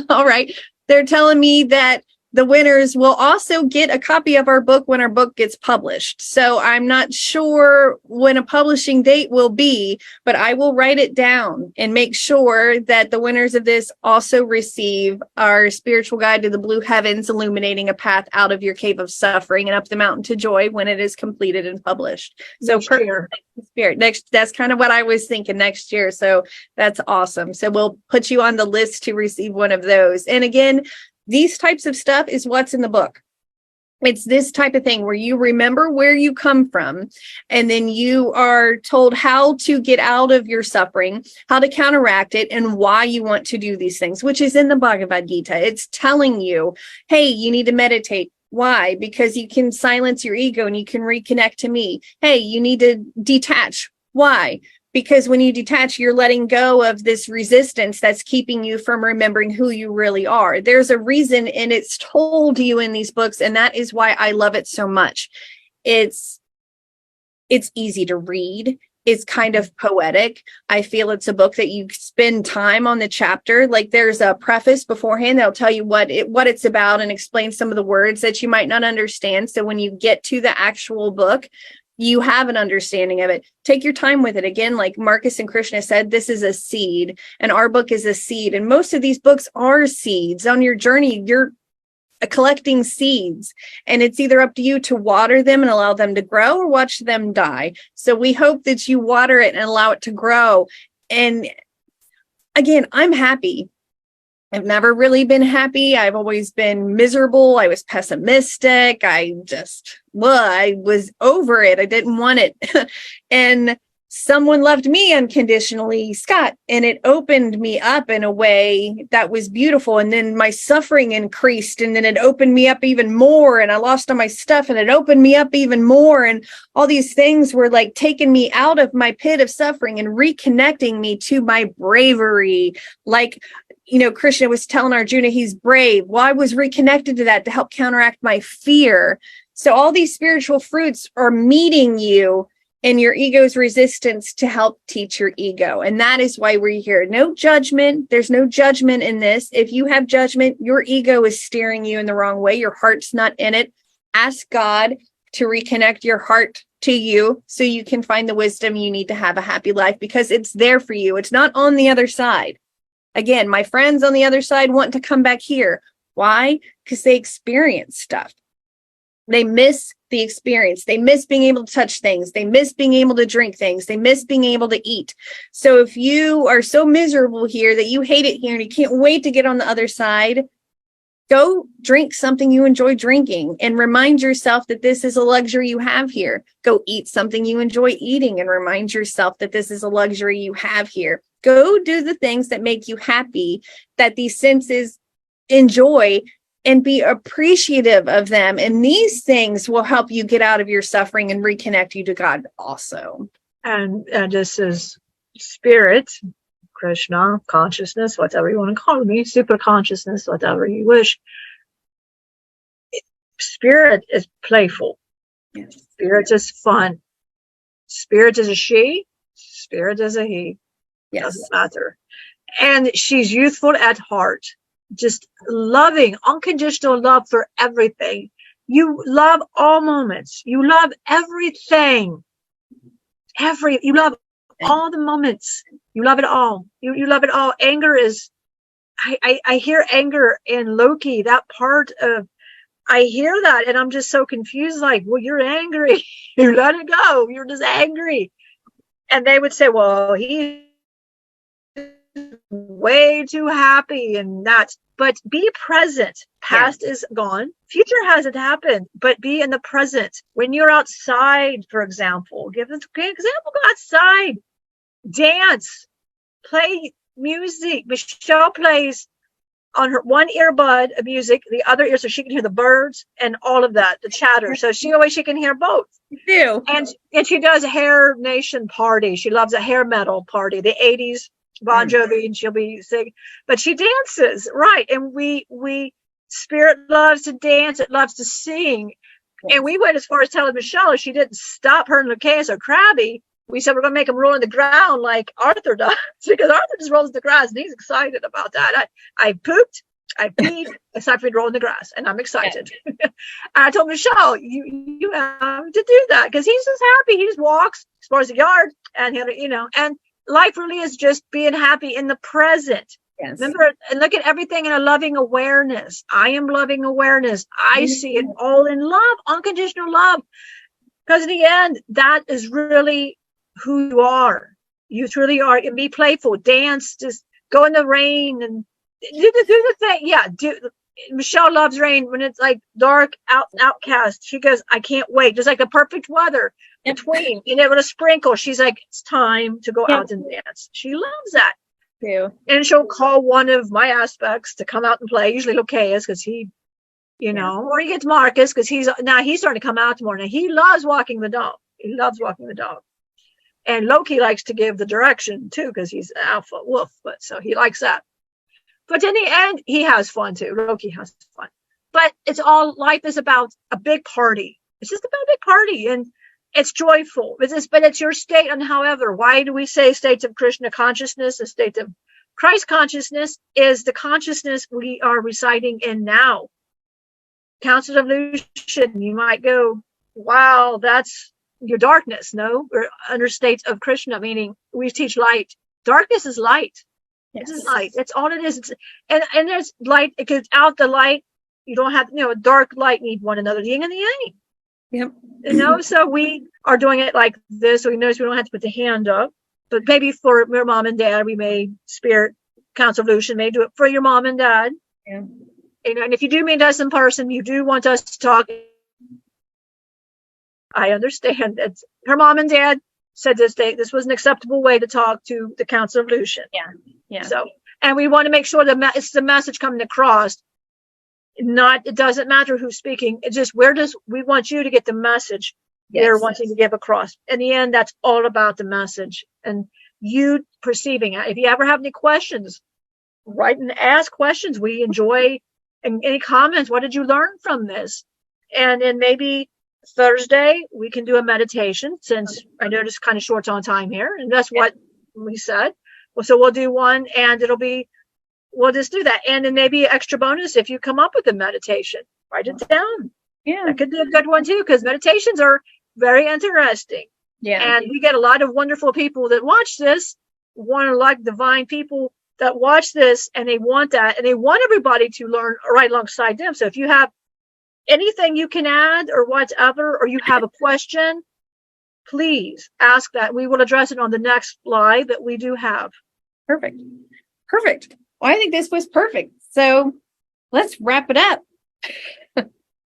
all right. They're telling me that the winners will also get a copy of our book when our book gets published. So I'm not sure when a publishing date will be, but I will write it down and make sure that the winners of this also receive our spiritual guide to the blue heavens, illuminating a path out of your cave of suffering and up the mountain to joy when it is completed and published. So that's kind of what I was thinking, next year. So that's awesome. So we'll put you on the list to receive one of those. And again, these types of stuff is what's in the book. It's this type of thing where you remember where you come from, and then you are told how to get out of your suffering, how to counteract it, and why you want to do these things, which is in the Bhagavad Gita. It's telling you, hey, you need to meditate. Why? Because you can silence your ego and you can reconnect to me. Hey, you need to detach. Why? Because when you detach, you're letting go of this resistance that's keeping you from remembering who you really are. There's a reason, and it's told you in these books, and that is why I love it so much. It's easy to read. It's kind of poetic. I feel it's a book that you spend time on the chapter. Like, there's a preface beforehand that'll tell you what it's about and explain some of the words that you might not understand. So when you get to the actual book, you have an understanding of it. Take your time with it. Again, like Markus and Krishna said, this is a seed, and our book is a seed. And most of these books are seeds. On your journey, you're collecting seeds, and it's either up to you to water them and allow them to grow or watch them die. So we hope that you water it and allow it to grow. And again, I'm happy. I've never really been happy. I've always been miserable. I was pessimistic. I was over it. I didn't want it. And someone loved me unconditionally, Scott, and it opened me up in a way that was beautiful. And then my suffering increased, and then it opened me up even more. And I lost all my stuff, and it opened me up even more. And all these things were like taking me out of my pit of suffering and reconnecting me to my bravery. Like, Krishna was telling Arjuna he's brave. Well, I was reconnected to that to help counteract my fear. So all these spiritual fruits are meeting you in your ego's resistance to help teach your ego. And that is why we're here. No judgment. There's no judgment in this. If you have judgment, your ego is steering you in the wrong way. Your heart's not in it. Ask God to reconnect your heart to you so you can find the wisdom you need to have a happy life, because it's there for you. It's not on the other side. Again, my friends on the other side want to come back here. Why? Because they experience stuff. They miss the experience. They miss being able to touch things. They miss being able to drink things. They miss being able to eat. So if you are so miserable here that you hate it here and you can't wait to get on the other side, go drink something you enjoy drinking and remind yourself that this is a luxury you have here. Go eat something you enjoy eating and remind yourself that this is a luxury you have here. Go do the things that make you happy, that these senses enjoy, and be appreciative of them. And these things will help you get out of your suffering and reconnect you to God also. And this is spirit, Krishna, consciousness, whatever you want to call me, super consciousness, whatever you wish. Spirit is playful. Yes. Spirit is fun. Spirit is a she. Spirit is a he. Yes. Doesn't matter. And she's youthful at heart. Just loving, unconditional love for everything. You love all moments. You love everything. You love all the moments. You love it all. You love it all. Anger is, I hear anger in Loki, that part of, I hear that and I'm just so confused, like, well, you're angry. You let it go. You're just angry. And they would say, well, he's way too happy and that's, but be present. Past is gone. Future hasn't happened, but be in the present. When you're outside, for example, give an example, go outside, dance, play music. Michelle plays on her one earbud of music, the other ear, so she can hear the birds and all of that, the chatter. So she can hear both. Do. And she does a Hair Nation party. She loves a hair metal party, the 80s Bon Jovi, and she'll be singing. But she dances, right? And we spirit loves to dance. It loves to sing. Yes. And we went as far as telling Michelle she didn't stop her and Lucas or Krabby. We said we're going to make him roll on the ground like Arthur does, because Arthur just rolls the grass and he's excited about that. I pooped, I peed, it's time for me to roll in the grass, and I'm excited. Yeah. I told Michelle, you have to do that because he's just happy. He just walks, explores the yard, and and life really is just being happy in the present. Yes. Remember, and look at everything in a loving awareness. I am loving awareness. I see it all in love, unconditional love. Because in the end, that is really who you are. You truly are. And be playful, dance, just go in the rain and do the thing. Yeah, Michelle loves rain when it's like dark, outcast. She goes, I can't wait. Just like the perfect weather between, with a sprinkle. She's like, it's time to go out and dance. She loves that. Too. And she'll call one of my aspects to come out and play. Usually Lucas, because he, or he gets Markus, because he's starting to come out more. Now he loves walking the dog. He loves walking the dog. And Loki likes to give the direction too, because he's an alpha wolf, but so he likes that. But in the end, he has fun too. Loki has fun. But life is about a big party. It's just about a big party, and it's joyful. But it's your state. And however, why do we say states of Krishna consciousness? A state of Christ consciousness is the consciousness we are residing in now. Counsels of Lucian, you might go, wow, that's your darkness. No, we're under states of Krishna, meaning we teach light. Darkness is light. Yes. This is light. That's all it is. And there's light. Because out the light, you don't have, dark light need one another, the yin and the yang. Yep. So we are doing it like this. So we notice we don't have to put the hand up. But maybe for your mom and dad, we may Spirit Counsel of Lucian may do it for your mom and dad. Yeah. And if you do meet us in person, you do want us to talk. I understand that her mom and dad said this was an acceptable way to talk to the Counsel of Lucian. Yeah. So, and we want to make sure that it's the message coming across. It doesn't matter who's speaking. It's just we want you to get the message they're wanting to give across. In the end, that's all about the message and you perceiving it. If you ever have any questions, write and ask questions. We enjoy and any comments. What did you learn from this? And then maybe Thursday we can do a meditation, since I know it's kind of short on time here, and that's what we said. Well, so we'll do one, and we'll just do that. And then maybe extra bonus if you come up with a meditation, write it down. Yeah, that could be a good one too, because meditations are very interesting. Yeah, and we get a lot of wonderful people that watch this, like divine people that watch this, and they want that, and they want everybody to learn right alongside them. So if you have anything you can add or whatever, or you have a question, please ask that. We will address it on the next live that we do have. Perfect. Well, I think this was perfect. So let's wrap it up.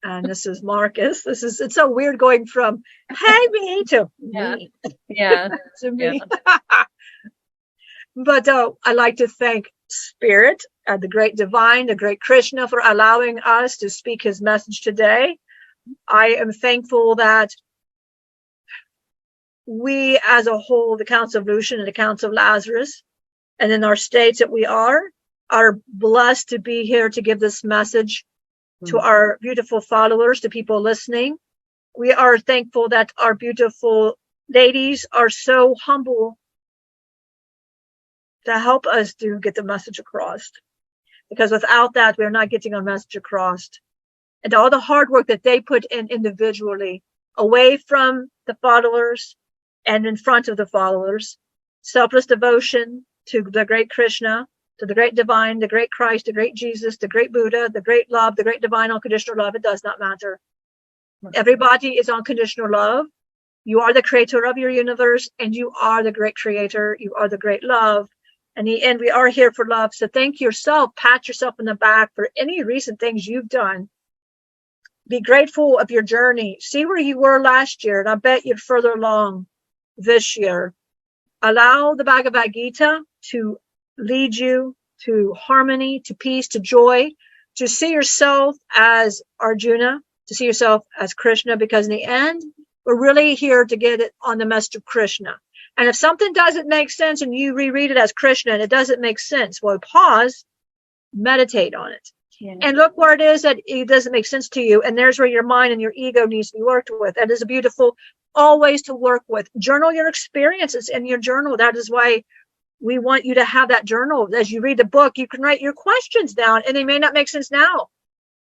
And this is Markus. It's so weird going from hey me to me. Yeah. To me. Yeah. But I'd like to thank Spirit, the great Divine, the great Krishna, for allowing us to speak his message today. I am thankful that we as a whole, the Counsel of Lucian and the Counsel of Lazarus, and in our states that we are blessed to be here to give this message to our beautiful followers, to people listening. We are thankful that our beautiful ladies are so humble to help us to get the message across. Because without that, we're not getting our message across. And all the hard work that they put in individually, away from the followers and in front of the followers, selfless devotion to the great Krishna, to the great Divine, the great Christ, the great Jesus, the great Buddha, the great love, the great divine unconditional love. It does not matter. Everybody is unconditional love. You are the creator of your universe, and you are the great creator. You are the great love. In the end, we are here for love. So thank yourself. Pat yourself on the back for any recent things you've done. Be grateful of your journey. See where you were last year, and I bet you're further along this year. Allow the Bhagavad Gita to lead you to harmony, to peace, to joy, to see yourself as Arjuna, to see yourself as Krishna, because in the end, we're really here to get it on the message of Krishna. And if something doesn't make sense and you reread it as Krishna and it doesn't make sense, well, pause, meditate on it. Yeah. And look where it is that it doesn't make sense to you. And there's where your mind and your ego needs to be worked with. That is a beautiful always to work with. Journal your experiences in your journal. That is why we want you to have that journal. As you read the book, you can write your questions down, and they may not make sense now.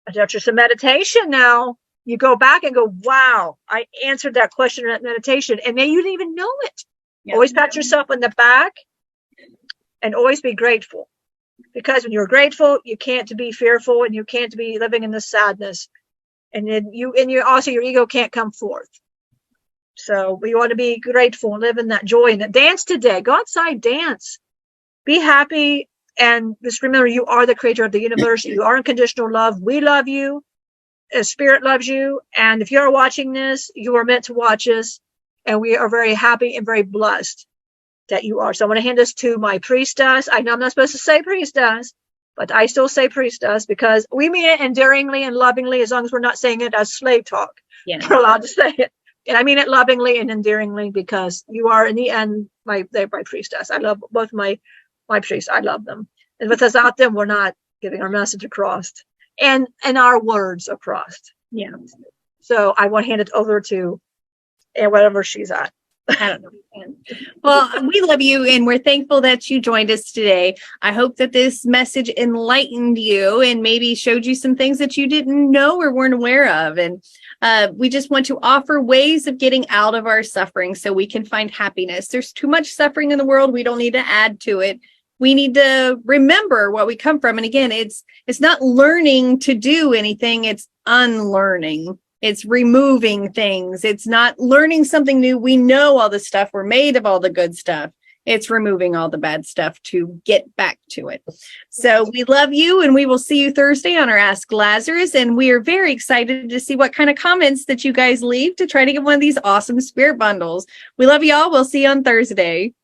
But after some meditation now, you go back and go, wow, I answered that question in that meditation. And maybe you didn't even know it. Yeah. Always pat yourself on the back and always be grateful. Because when you're grateful, you can't be fearful and you can't be living in the sadness. And then you also your ego can't come forth. So we want to be grateful and live in that joy and dance today. Go outside, dance. Be happy. And just remember, you are the creator of the universe. You are unconditional love. We love you. Spirit loves you. And if you're watching this, you are meant to watch us. And we are very happy and very blessed that you are. So I want to hand this to my priestess. I know I'm not supposed to say priestess, but I still say priestess because we mean it endearingly and lovingly, as long as we're not saying it as slave talk. Yeah. We're allowed to say it. And I mean it lovingly and endearingly because you are, in the end, they're my priestess. I love both my priests. I love them. And without them, we're not getting our message across and our words across. Yeah. So I want to hand it over to whatever she's at. I don't know. Well, we love you and we're thankful that you joined us today. I hope that this message enlightened you and maybe showed you some things that you didn't know or weren't aware of. And we just want to offer ways of getting out of our suffering so we can find happiness. There's too much suffering in the world. We don't need to add to it. We need to remember what we come from. And again, it's not learning to do anything. It's unlearning. It's removing things. It's not learning something new. We know all the stuff. We're made of all the good stuff. It's removing all the bad stuff to get back to it. So we love you, and we will see you Thursday on our Ask Lazarus. And we are very excited to see what kind of comments that you guys leave to try to get one of these awesome spirit bundles. We love you all. We'll see you on Thursday.